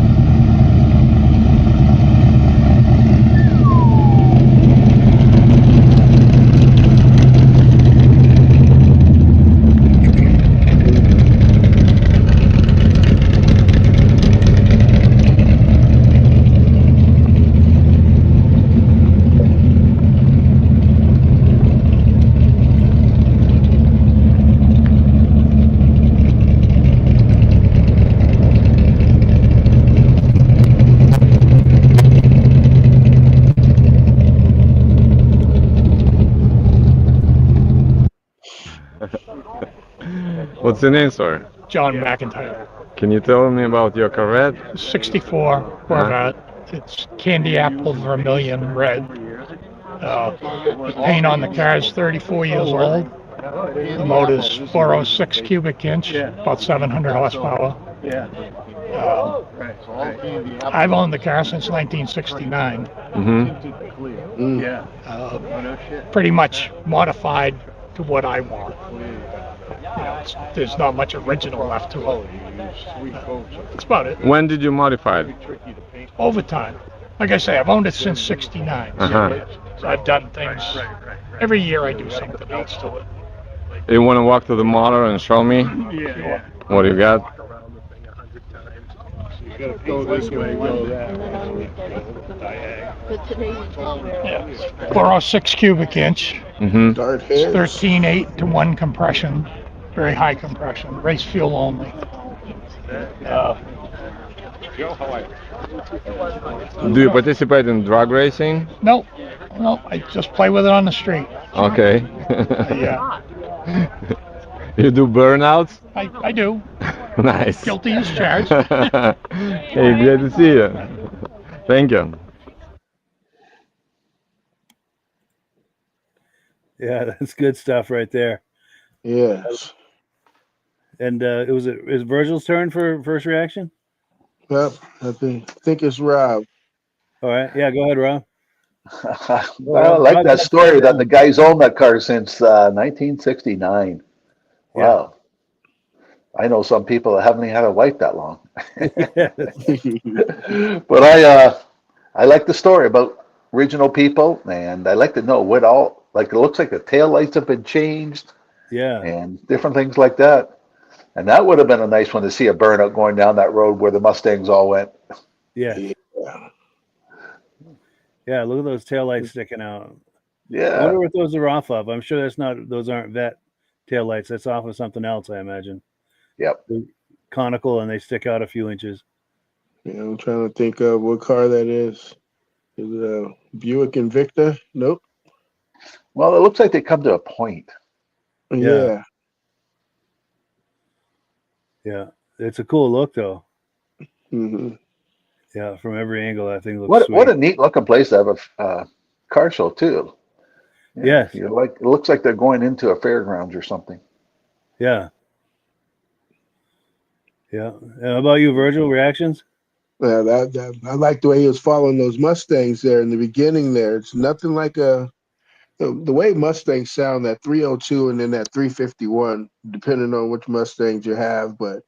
What's the name, sir? John McIntyre. Can you tell me about your Corvette? 64 Corvette. It's candy apple vermilion red. The paint on the car is 34 years old. The motor's 406 cubic inch, about 700 horsepower. I've owned the car since 1969. Pretty much modified to what I want. There's not much original left to it. That's about it. When did you modify it? Over time. Like I say, I've owned it since 69. So I've done things. Every year I do something else to it. You want to walk to the motor and show me what you got? Go this way, go that Yeah. 406 cubic inch. Dark hair. 13.8 to 1 compression. Very high compression. Race fuel only. Do you participate in drag racing? Nope. I just play with it on the street. Okay. Yeah. You do burnouts? I do. Nice. Guilty as charged. Hey, glad to see you. Thank you. Yeah, that's good stuff right there. Yes. And is Virgil's turn for first reaction? Yep. I think it's Rob. All right. Yeah, go ahead, Rob. Well, I like that story that the guy's owned that car since 1969. Wow. I know some people that haven't even had a wife that long. But I like the story about original people, and I like to know what all, like, it looks like the tail lights have been changed. Yeah. And different things like that. And that would have been a nice one to see a burnout going down that road where the Mustangs all went. Yeah. Yeah, look at those taillights sticking out. Yeah. I wonder what those are off of. I'm sure those aren't vet taillights. That's off of something else, I imagine. Yep. They're conical and they stick out a few inches. Yeah, I'm trying to think of what car that is. Is it a Buick Invicta? Nope. Well, it looks like they come to a point. Yeah. Yeah. It's a cool look, though. Mm-hmm. Yeah, from every angle, I think it looks sweet. What a neat looking place to have a car show too. Yes. It looks like they're going into a fairgrounds or something. Yeah. Yeah. How about you, Virgil? Reactions? Yeah, I like the way he was following those Mustangs there in the beginning there. It's nothing like the way Mustangs sound, that 302 and then that 351, depending on which Mustangs you have. But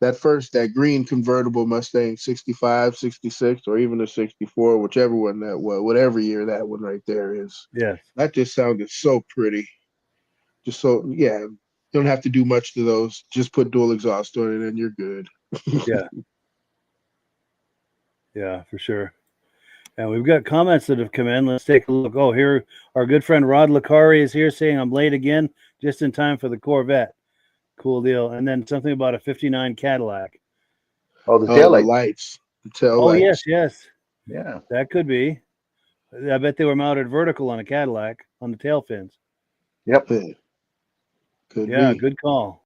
that green convertible Mustang 65, 66, or even a 64, whichever one that was, whatever year that one right there is. Yes. That just sounded so pretty. Just so, yeah, you don't have to do much to those. Just put dual exhaust on it and you're good. Yeah. Yeah, for sure. And we've got comments that have come in. Let's take a look. Oh, here, our good friend Rod Licari is here saying, I'm late again, just in time for the Corvette. Cool deal. And then something about a 59 Cadillac. Oh, the tail lights. The tail lights. Yes. Yeah. That could be. I bet they were mounted vertical on a Cadillac on the tail fins. Yep. Could be. Good call.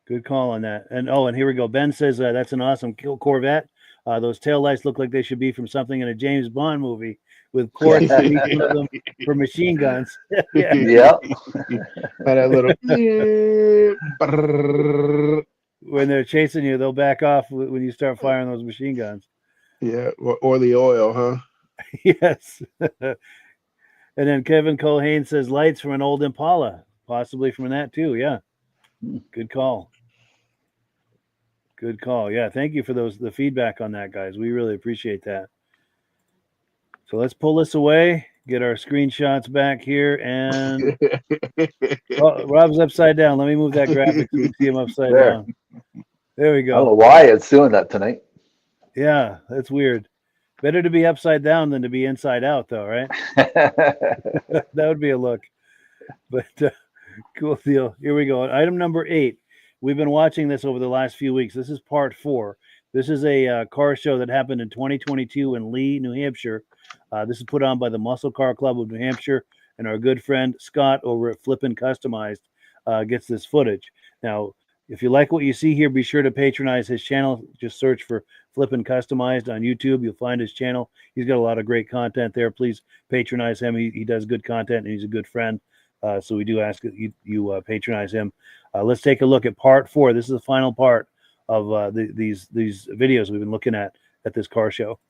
Good call on that. And here we go. Ben says that's an awesome Corvette. Those taillights look like they should be from something in a James Bond movie with ports on each of them for machine guns. Yeah. And a little when they're chasing you, they'll back off when you start firing those machine guns. Yeah, or the oil, huh? Yes. And then Kevin Colhane says lights from an old Impala, possibly from that too. Yeah. Good call. Good call. Yeah, thank you for the feedback on that, guys. We really appreciate that. So let's pull this away, get our screenshots back here, and Rob's upside down. Let me move that graphic so you can see him upside down. There we go. I don't know why it's doing that tonight. Yeah, that's weird. Better to be upside down than to be inside out, though, right? That would be a look. But cool deal. Here we go. Item number 8. We've been watching this over the last few weeks. This is part 4. This is a car show that happened in 2022 in Lee, New Hampshire. This is put on by the Muscle Car Club of New Hampshire, and our good friend Scott over at Flippin' Customized gets this footage. Now, if you like what you see here, be sure to patronize his channel. Just search for Flippin' Customized on YouTube. You'll find his channel. He's got a lot of great content there. Please patronize him. He does good content, and he's a good friend. So we do ask that you patronize him. Let's take a look at part 4. This is the final part of these videos we've been looking at this car show.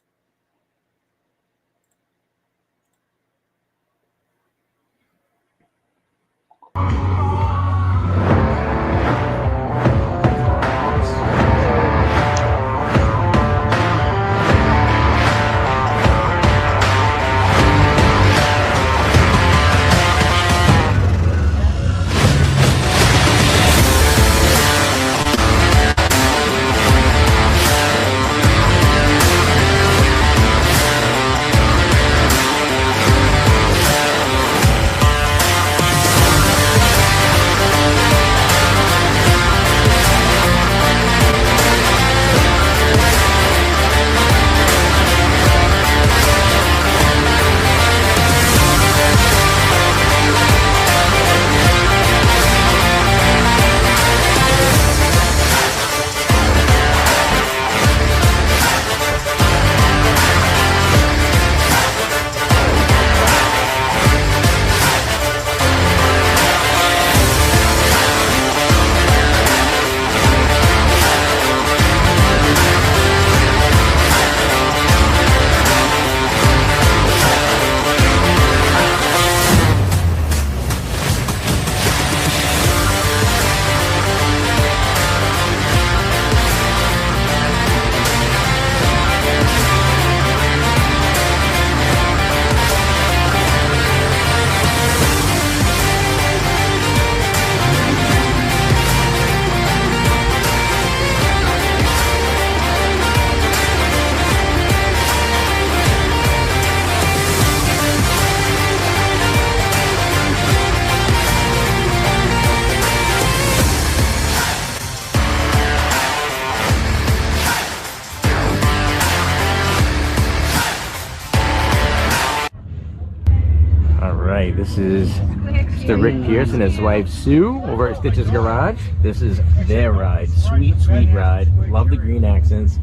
This is Mr. Rick Pierce and his wife Sue over at Stitch's Garage. This is their ride. Sweet, sweet ride. Love the green accents.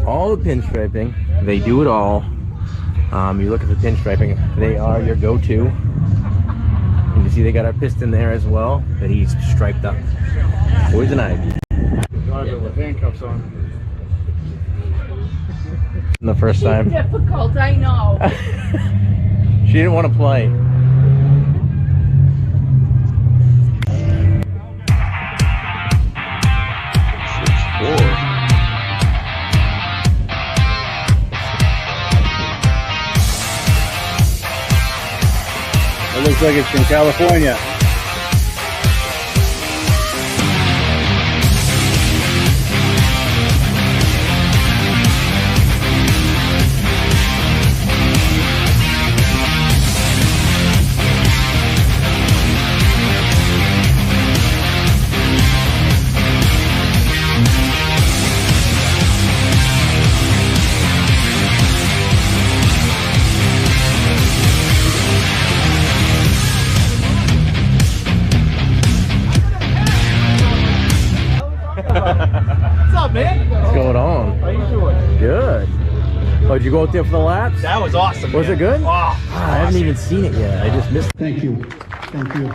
All the pinstriping. They do it all. You look at the pinstriping, they are your go-to. And you see they got our piston there as well, that he's striped up. Poison ivy. With handcuffs on. The first time. Difficult, I know. She didn't want to play. It looks like it's from California. What's up, man? What's going on? How you doing? Good. Oh, did you go out there for the laps? That was awesome. Was man. it good? Oh, I haven't even seen it yet. I just missed it. Thank you. Thank you.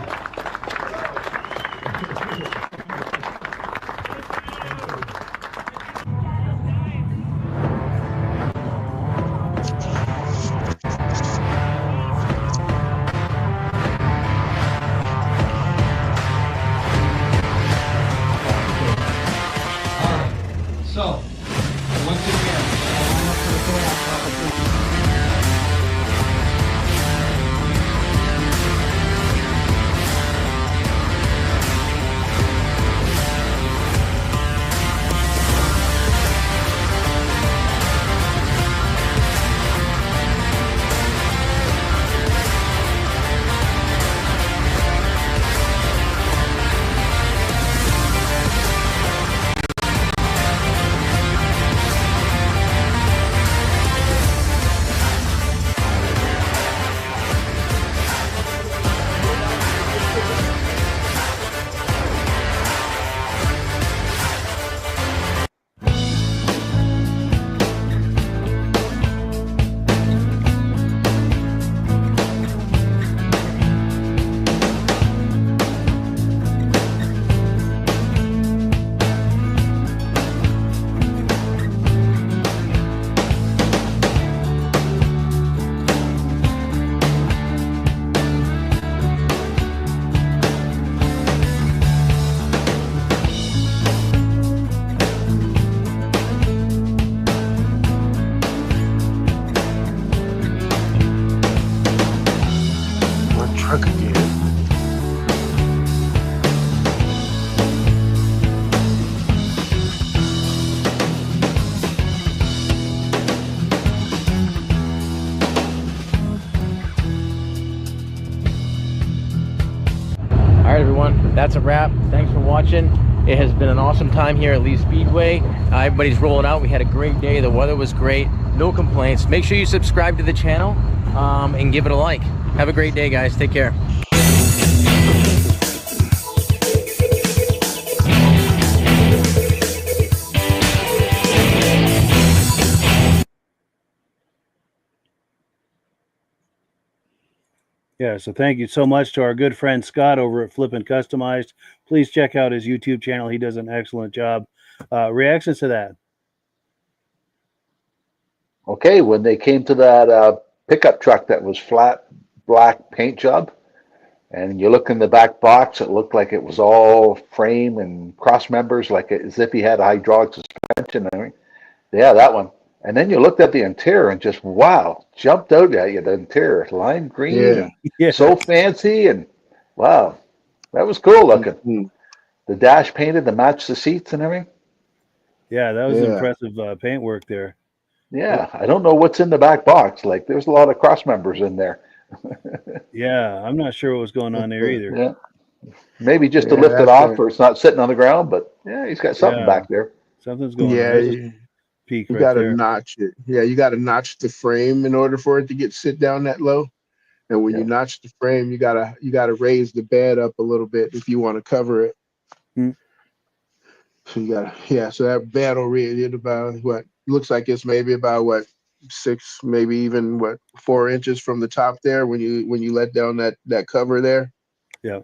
dark again. All right, everyone, that's a wrap. Thanks for watching. It has been an awesome time here at Lee Speedway. Everybody's rolling out. We had a great day. The weather was great. No complaints. Make sure you subscribe to the channel and give it a like. Have a great day, guys. Take care. Yeah, so thank you so much to our good friend Scott over at Flippin' Customized. Please check out his YouTube channel. He does an excellent job. Reactions to that? Okay, when they came to that pickup truck that was flat black paint job, and you look in the back box, it looked like it was all frame and cross members, like as if he had a hydraulic suspension. I mean, yeah, that one. And then you looked at the interior and just, wow, jumped out at you, the interior, lime green, and so fancy, and wow, that was cool looking. Mm-hmm. The dash painted to match the seats and everything. Yeah, that was impressive paint work there. Yeah, I don't know what's in the back box. Like, there's a lot of cross members in there. Yeah, I'm not sure what was going on there either. Yeah, maybe just to lift it off, or it's not sitting on the ground. But yeah, he's got something back there. Something's going on. Yeah, peak you right got to there. notch it. Yeah, you got to notch the frame in order for it to sit down that low. And when you notch the frame, you gotta raise the bed up a little bit if you want to cover it. Hmm. So you gotta, so that bed will really about what looks like it's maybe about 6, maybe even 4 inches from the top there when you let down that cover there. Yeah.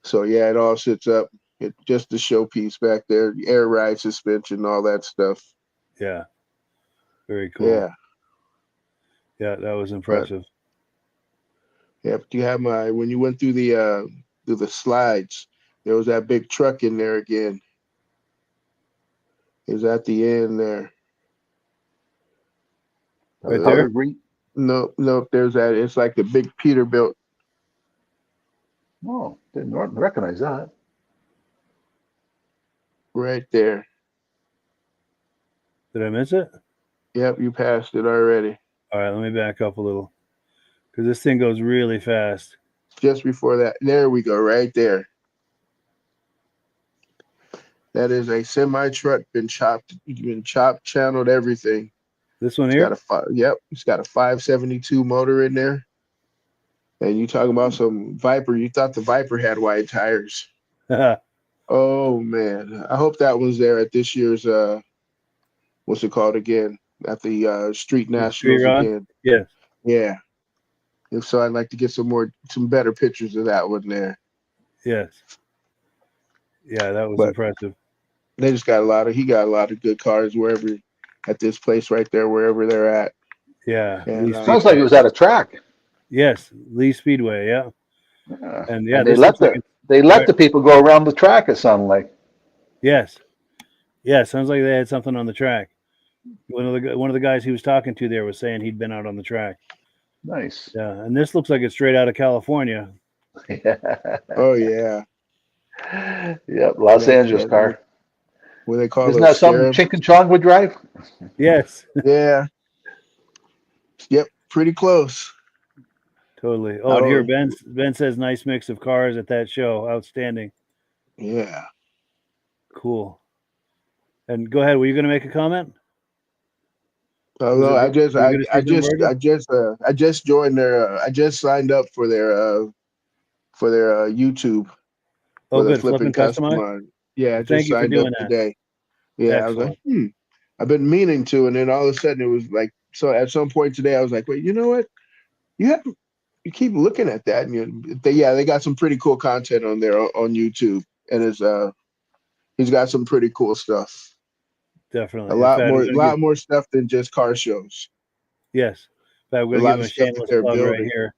So yeah, it all sits up. It just the showpiece back there, the air ride suspension, all that stuff. Yeah. Very cool. Yeah. Yeah, that was impressive. But you have when you went through the slides, there was that big truck in there again. It was at the end there. Right there? No, there's that. It's like the big Peterbilt. Oh, didn't recognize that. Right there. Did I miss it? Yep, you passed it already. All right, let me back up a little because this thing goes really fast. Just before that, there we go, right there. That is a semi truck, been chopped, channeled, everything. This one here? It's got a 572 motor in there. And you talking about some Viper? You thought the Viper had wide tires. Oh man, I hope that was there at this year's what's it called again? At the Street Nationals again. Yes. Yeah. If so, I'd like to get some better pictures of that one there. Yes. Yeah, that was impressive. They just got he got a lot of good cars at this place right there, wherever they're at. Yeah. And, sounds like it was at a track. Yes, Lee Speedway, yeah. And yeah, and they let the people go around the track, it sounded like. Yes. Yeah, sounds like they had something on the track. One of the guys he was talking to there was saying he'd been out on the track. Nice. Yeah, and this looks like it's straight out of California. Oh yeah. Yep, Los Angeles car. What they call Isn't that something Chink and Chong would drive? Yes. Yeah. Yep, pretty close. Totally. Oh, and here Ben says nice mix of cars at that show. Outstanding. Yeah. Cool. And go ahead. Were you going to make a comment? Oh no, I just joined their. I just signed up for their YouTube. Oh, good. Flippin' Customized. Yeah, I just signed up today. Yeah, excellent. I was like, I've been meaning to, and then all of a sudden it was like, so at some point today I was like, wait, you know what? You keep looking at that, and they got some pretty cool content on there on YouTube, and he's got some pretty cool stuff. Definitely. A lot more stuff than just car shows. Yes. In fact, we're going to give him a shameless plug right here.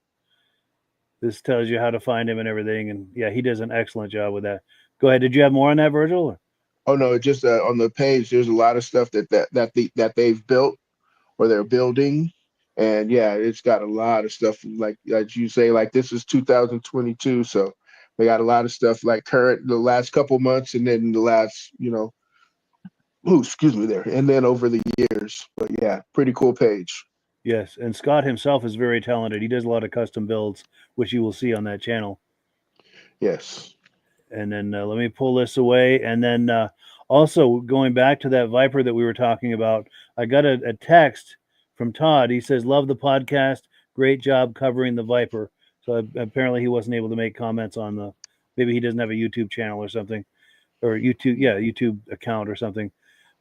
This tells you how to find him and everything. And yeah, he does an excellent job with that. Go ahead. Did you have more on that, Virgil? Oh no, just on the page, there's a lot of stuff that they've built or they're building. And yeah, it's got a lot of stuff like as you say, like this is 2022, so they got a lot of stuff like current the last couple months, and then the last, oh, excuse me there, and then over the years. But yeah, pretty cool page. Yes, and Scott himself is very talented. He does a lot of custom builds, which you will see on that channel. Yes. And then let me pull this away. And then also going back to that Viper that we were talking about, I got a text from Todd. He says, "Love the podcast. Great job covering the Viper." So apparently he wasn't able to make comments on the. Maybe he doesn't have a YouTube channel or something, or YouTube account or something.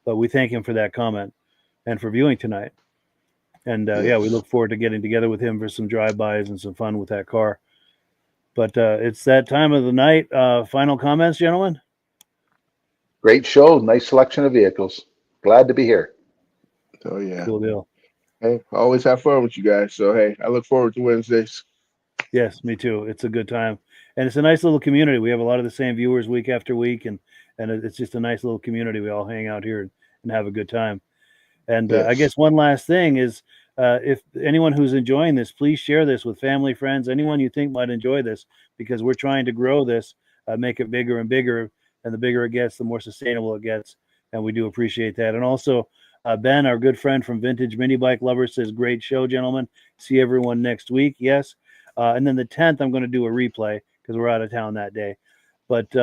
But we thank him for that comment and for viewing tonight. And yeah, we look forward to getting together with him for some drive-bys and some fun with that car. But it's that time of the night. Final comments, gentlemen? Great show. Nice selection of vehicles. Glad to be here. Oh, yeah. Cool deal. Hey, I always have fun with you guys. So, hey, I look forward to Wednesdays. Yes, me too. It's a good time. And it's a nice little community. We have a lot of the same viewers week after week. And it's just a nice little community. We all hang out here and have a good time. And I guess one last thing is, if anyone who's enjoying this, please share this with family, friends, anyone you think might enjoy this, because we're trying to grow this, make it bigger and bigger. And the bigger it gets, the more sustainable it gets. And we do appreciate that. And also, Ben, our good friend from Vintage Mini Bike Lovers, says, "Great show, gentlemen. See everyone next week." Yes. And then the 10th, I'm going to do a replay because we're out of town that day. But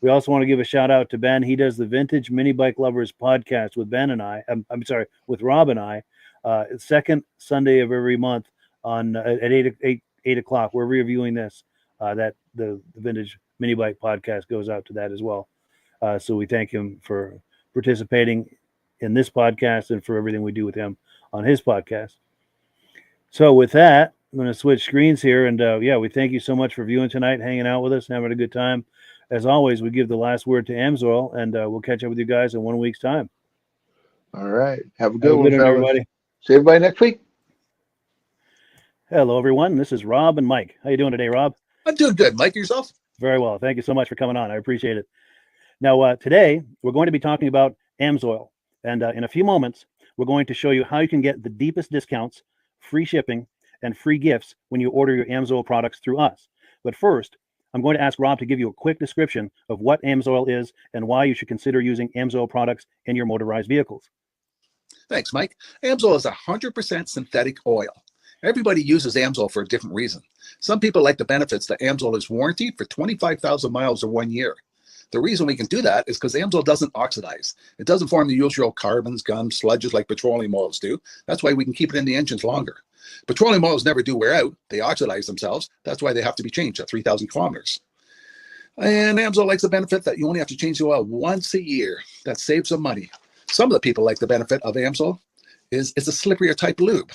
we also want to give a shout out to Ben. He does the Vintage Mini Bike Lovers podcast with Ben and I. With Rob and I. Second Sunday of every month on at 8 o'clock. We're reviewing this. That the Vintage Mini Bike podcast goes out to that as well. So we thank him for participating in this podcast and for everything we do with him on his podcast. So with that, I'm going to switch screens here. And yeah, we thank you so much for viewing tonight, hanging out with us, and having a good time. As always, we give the last word to Amsoil, and we'll catch up with you guys in 1 week's time. All right. Have a good one, everybody. See everybody next week. Hello, everyone. This is Rob and Mike. How you doing today, Rob? I'm doing good. Mike, yourself? Very well. Thank you so much for coming on. I appreciate it. Now, today, we're going to be talking about Amsoil. And in a few moments, we're going to show you how you can get the deepest discounts, free shipping, and free gifts when you order your Amsoil products through us. But first, I'm going to ask Rob to give you a quick description of what Amsoil is and why you should consider using Amsoil products in your motorized vehicles. Thanks, Mike. Amsoil is 100% synthetic oil. Everybody uses Amsoil for a different reason. Some people like the benefits that Amsoil is warranted for 25,000 miles or 1 year. The reason we can do that is because Amsoil doesn't oxidize. It doesn't form the usual carbons, gums, sludges like petroleum oils do. That's why we can keep it in the engines longer. Petroleum oils never do wear out. They oxidize themselves. That's why they have to be changed at 3,000 kilometers. And Amsoil likes the benefit that you only have to change the oil once a year. That saves them money. Some of the people like the benefit of Amsoil is it's a slipperier type lube.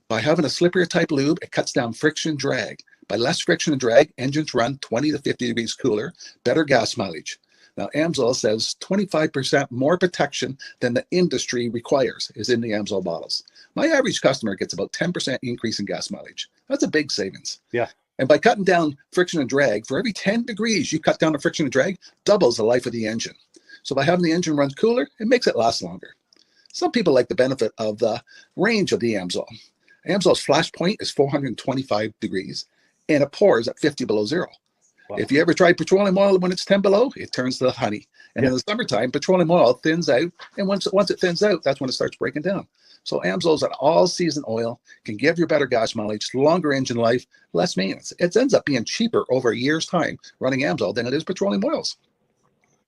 By having a slipperier type lube, it cuts down friction drag. By less friction and drag, engines run 20 to 50 degrees cooler, better gas mileage. Now, Amsoil says 25% more protection than the industry requires is in the Amsoil bottles. My average customer gets about 10% increase in gas mileage. That's a big savings. Yeah. And by cutting down friction and drag, for every 10 degrees you cut down the friction and drag, doubles the life of the engine. So by having the engine run cooler, it makes it last longer. Some people like the benefit of the range of the Amsoil. Amsoil's flash point is 425 degrees, and it pours at 50 below zero. Wow. If you ever tried petroleum oil when it's 10 below, it turns to honey. And in the summertime, petroleum oil thins out, and once it thins out, that's when it starts breaking down. So Amsoil's an all-season oil, can give you better gas mileage, longer engine life, less maintenance. It ends up being cheaper over a year's time running Amsoil than it is petroleum oils.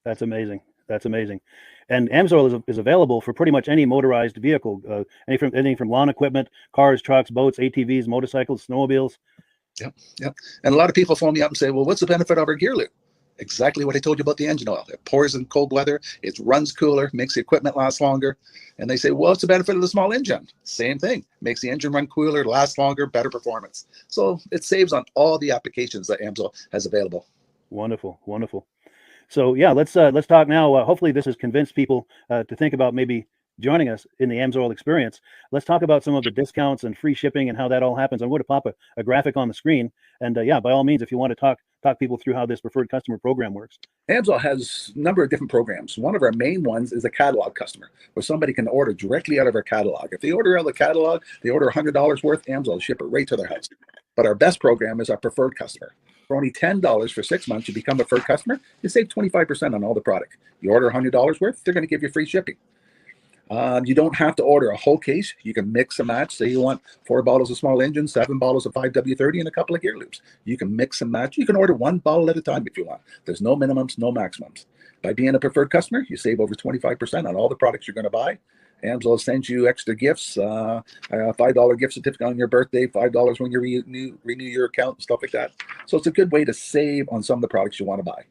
That's amazing. That's amazing. And Amsoil is available for pretty much any motorized vehicle, anything from lawn equipment, cars, trucks, boats, ATVs, motorcycles, snowmobiles. Yep. And a lot of people phone me up and say, well, what's the benefit of our gear lube? Exactly what I told you about the engine oil. It pours in cold weather, it runs cooler, makes the equipment last longer. And they say, well, what's the benefit of the small engine? Same thing. Makes the engine run cooler, last longer, better performance. So it saves on all the applications that Amsoil has available. Wonderful, wonderful. So yeah, let's talk now. Hopefully this has convinced people to think about maybe joining us in the Amsoil experience. Let's talk about some of the discounts and free shipping and how that all happens. I'm going to pop a graphic on the screen. And yeah, by all means, if you want to talk talk people through how this preferred customer program works. Amsoil has a number of different programs. One of our main ones is a catalog customer, where somebody can order directly out of our catalog. If they order out of the catalog, they order $100 worth, Amsoil will ship it right to their house. But our best program is our preferred customer. For only $10 for 6 months, you become a preferred customer, you save 25% on all the product. You order $100 worth, they're going to give you free shipping. You don't have to order a whole case. You can mix and match. Say you want 4 bottles of small engine, 7 bottles of 5W30, and a couple of gear loops. You can mix and match. You can order 1 bottle at a time if you want. There's no minimums, no maximums. By being a preferred customer, you save over 25% on all the products you're going to buy. Amsoil sends you extra gifts, a $5 gift certificate on your birthday, $5 when you renew your account, stuff like that. So it's a good way to save on some of the products you want to buy.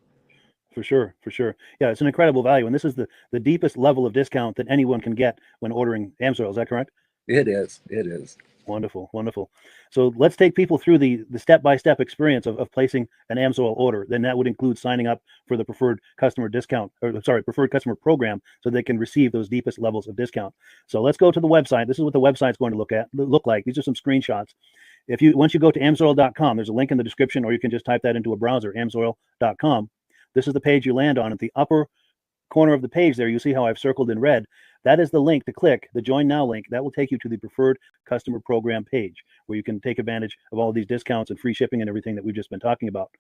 For sure, for sure. Yeah, it's an incredible value, and this is the deepest level of discount that anyone can get when ordering Amsoil. Is that correct? It is. It is. Wonderful, wonderful. So let's take people through the step-by-step experience of placing an Amsoil order. Then that would include signing up for the preferred customer discount, or sorry, preferred customer program, so they can receive those deepest levels of discount. So let's go to the website. This is what the website's going to look like. These are some screenshots. Once you go to amsoil.com, there's a link in the description, or you can just type that into a browser, amsoil.com. This is the page you land on. At the upper corner of the page there, you see how I've circled in red. That is the link to click, the Join Now link. That will take you to the Preferred Customer Program page, where you can take advantage of all of these discounts and free shipping and everything that we've just been talking about.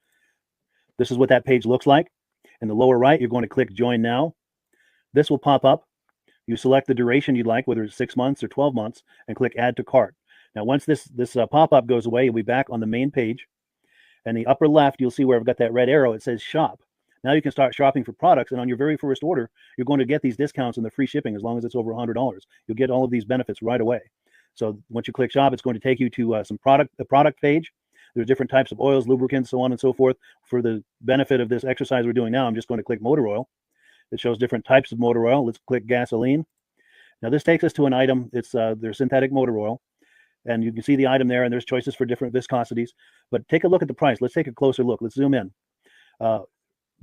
This is what that page looks like. In the lower right, you're going to click Join Now. This will pop up. You select the duration you'd like, whether it's 6 months or 12 months, and click Add to Cart. Now, once this pop-up goes away, you'll be back on the main page. And the upper left, you'll see where I've got that red arrow. It says Shop. Now you can start shopping for products, and on your very first order, you're going to get these discounts and the free shipping as long as it's over $100. You'll get all of these benefits right away. So once you click Shop, it's going to take you to the product page. There's different types of oils, lubricants, so on and so forth. For the benefit of this exercise we're doing now, I'm just going to click motor oil. It shows different types of motor oil. Let's click gasoline. Now this takes us to an item. It's their synthetic motor oil. And you can see the item there, and there's choices for different viscosities. But take a look at the price. Let's take a closer look. Let's zoom in.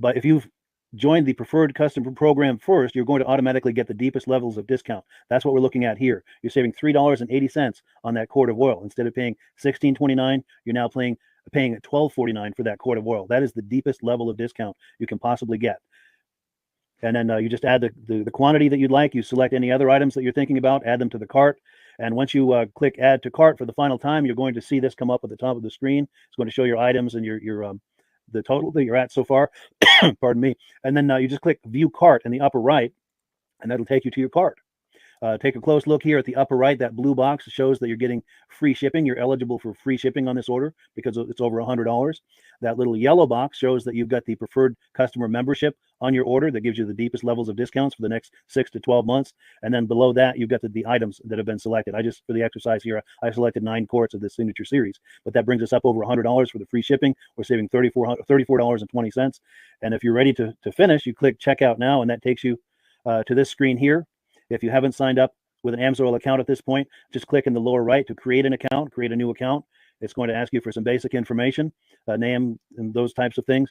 But if you've joined the preferred customer program first, you're going to automatically get the deepest levels of discount. That's what we're looking at here. You're saving $3.80 on that quart of oil. Instead of paying $16.29, you're now paying $12.49 for that quart of oil. That is the deepest level of discount you can possibly get. And then you just add the quantity that you'd like. You select any other items that you're thinking about, add them to the cart. And once you click Add to Cart for the final time, you're going to see this come up at the top of the screen. It's going to show your items and your the total that you're at so far. Pardon me. And then you just click View Cart in the upper right, and that'll take you to your cart. Take a close look here at the upper right. That blue box shows that you're getting free shipping. You're eligible for free shipping on this order because it's over $100. That little yellow box shows that you've got the preferred customer membership on your order that gives you the deepest levels of discounts for the next 6 to 12 months. And then below that, you've got the items that have been selected. For the exercise here, I selected 9 quarts of the signature series, but that brings us up over $100 for the free shipping. We're saving $34.20. And if you're ready to finish, you click Checkout Now, and that takes you to this screen here. If you haven't signed up with an Amsoil account at this point, just click in the lower right to create an account, create a new account. It's going to ask you for some basic information, name and those types of things.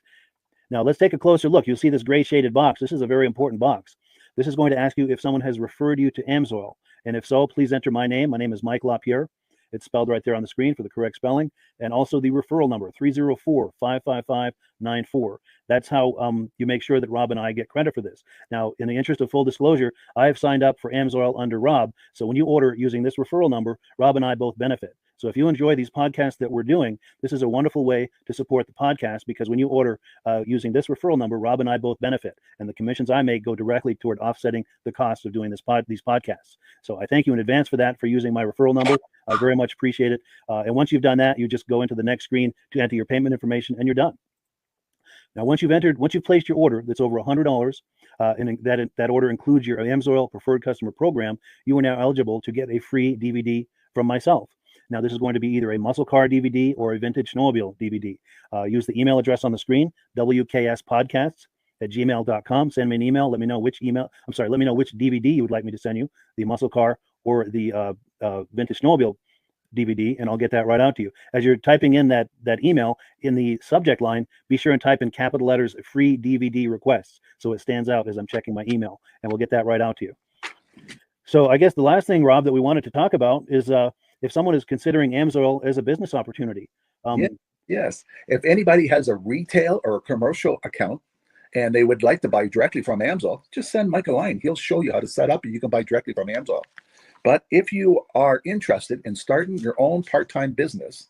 Now let's take a closer look. You'll see this gray shaded box. This is a very important box. This is going to ask you if someone has referred you to Amsoil. And if so, please enter my name. My name is Mike LaPierre. It's spelled right there on the screen for the correct spelling. And also the referral number, 304-555-94. That's how you make sure that Rob and I get credit for this. Now, in the interest of full disclosure, I have signed up for Amsoil under Rob. So when you order using this referral number, Rob and I both benefit. So if you enjoy these podcasts that we're doing, this is a wonderful way to support the podcast, because when you order using this referral number, Rob and I both benefit. And the commissions I make go directly toward offsetting the cost of doing these podcasts. So I thank you in advance for that, for using my referral number. I very much appreciate it. And once you've done that, you just go into the next screen to enter your payment information, and you're done. Now, once you've placed your order that's over $100, and that order includes your Amsoil Preferred Customer Program, you are now eligible to get a free DVD from myself. Now, this is going to be either a muscle car DVD or a vintage snowmobile DVD. Use the email address on the screen, wkspodcasts@gmail.com. Send me an email. Let me know which DVD you would like me to send you, the muscle car or the vintage snowmobile DVD, and I'll get that right out to you. As you're typing in that email, in the subject line, be sure and type in capital letters "free DVD requests" so it stands out as I'm checking my email, and we'll get that right out to you. So I guess the last thing, Rob, that we wanted to talk about is if someone is considering Amsoil as a business opportunity. Yes. If anybody has a retail or a commercial account and they would like to buy directly from Amsoil, just send Mike a line. He'll show you how to set up and you can buy directly from Amsoil. But if you are interested in starting your own part-time business,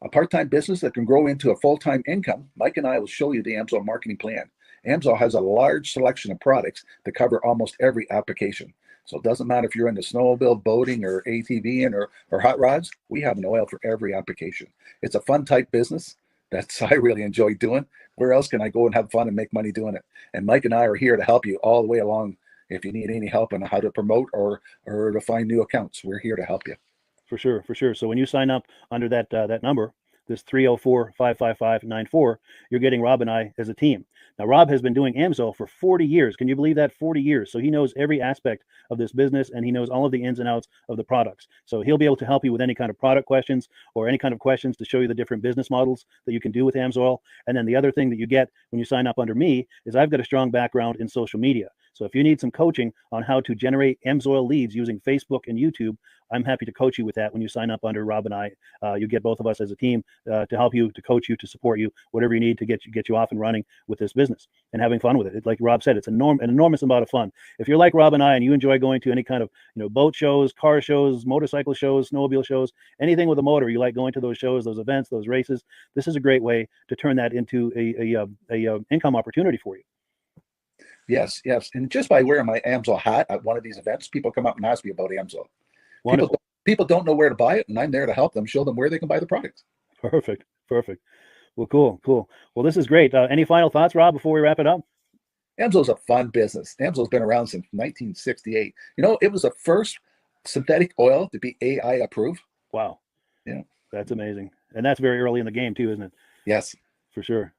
a part-time business that can grow into a full-time income, Mike and I will show you the Amsoil marketing plan. Amsoil has a large selection of products that cover almost every application. So it doesn't matter if you're into snowmobile, boating, or ATVing or hot rods, we have an oil for every application. It's a fun type business that's I really enjoy doing. Where else can I go and have fun and make money doing it? And Mike and I are here to help you all the way along. If you need any help on how to promote or to find new accounts, we're here to help you. For sure, for sure. So when you sign up under that number, this 304-555-94, you're getting Rob and I as a team. Now, Rob has been doing Amsoil for 40 years. Can you believe that? 40 years. So he knows every aspect of this business and he knows all of the ins and outs of the products. So he'll be able to help you with any kind of product questions or any kind of questions to show you the different business models that you can do with Amsoil. And then the other thing that you get when you sign up under me is I've got a strong background in social media. So if you need some coaching on how to generate Amsoil leads using Facebook and YouTube, I'm happy to coach you with that when you sign up under Rob and I. You get both of us as a team to help you, to coach you, to support you, whatever you need to get you off and running with this business and having fun with it. Like Rob said, it's an enormous amount of fun. If you're like Rob and I and you enjoy going to any kind of boat shows, car shows, motorcycle shows, snowmobile shows, anything with a motor, you like going to those shows, those events, those races, this is a great way to turn that into a income opportunity for you. Yes, yes. And just by wearing my Amsoil hat at one of these events, people come up and ask me about Amsoil. People don't know where to buy it, and I'm there to help them, show them where they can buy the product. Perfect, perfect. Well, cool. Well, this is great. Any final thoughts, Rob, before we wrap it up? Amsoil's a fun business. Amsoil's been around since 1968. It was the first synthetic oil to be AI approved. Wow. Yeah. That's amazing. And that's very early in the game too, isn't it? Yes. For sure.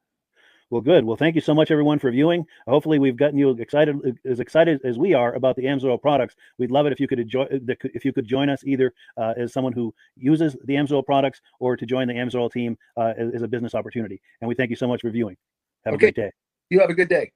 Well, good. Well, thank you so much, everyone, for viewing. Hopefully, we've gotten you excited as we are about the Amsoil products. We'd love it if you could join us either as someone who uses the Amsoil products or to join the Amsoil team as a business opportunity. And we thank you so much for viewing. Have a great day. You have a good day.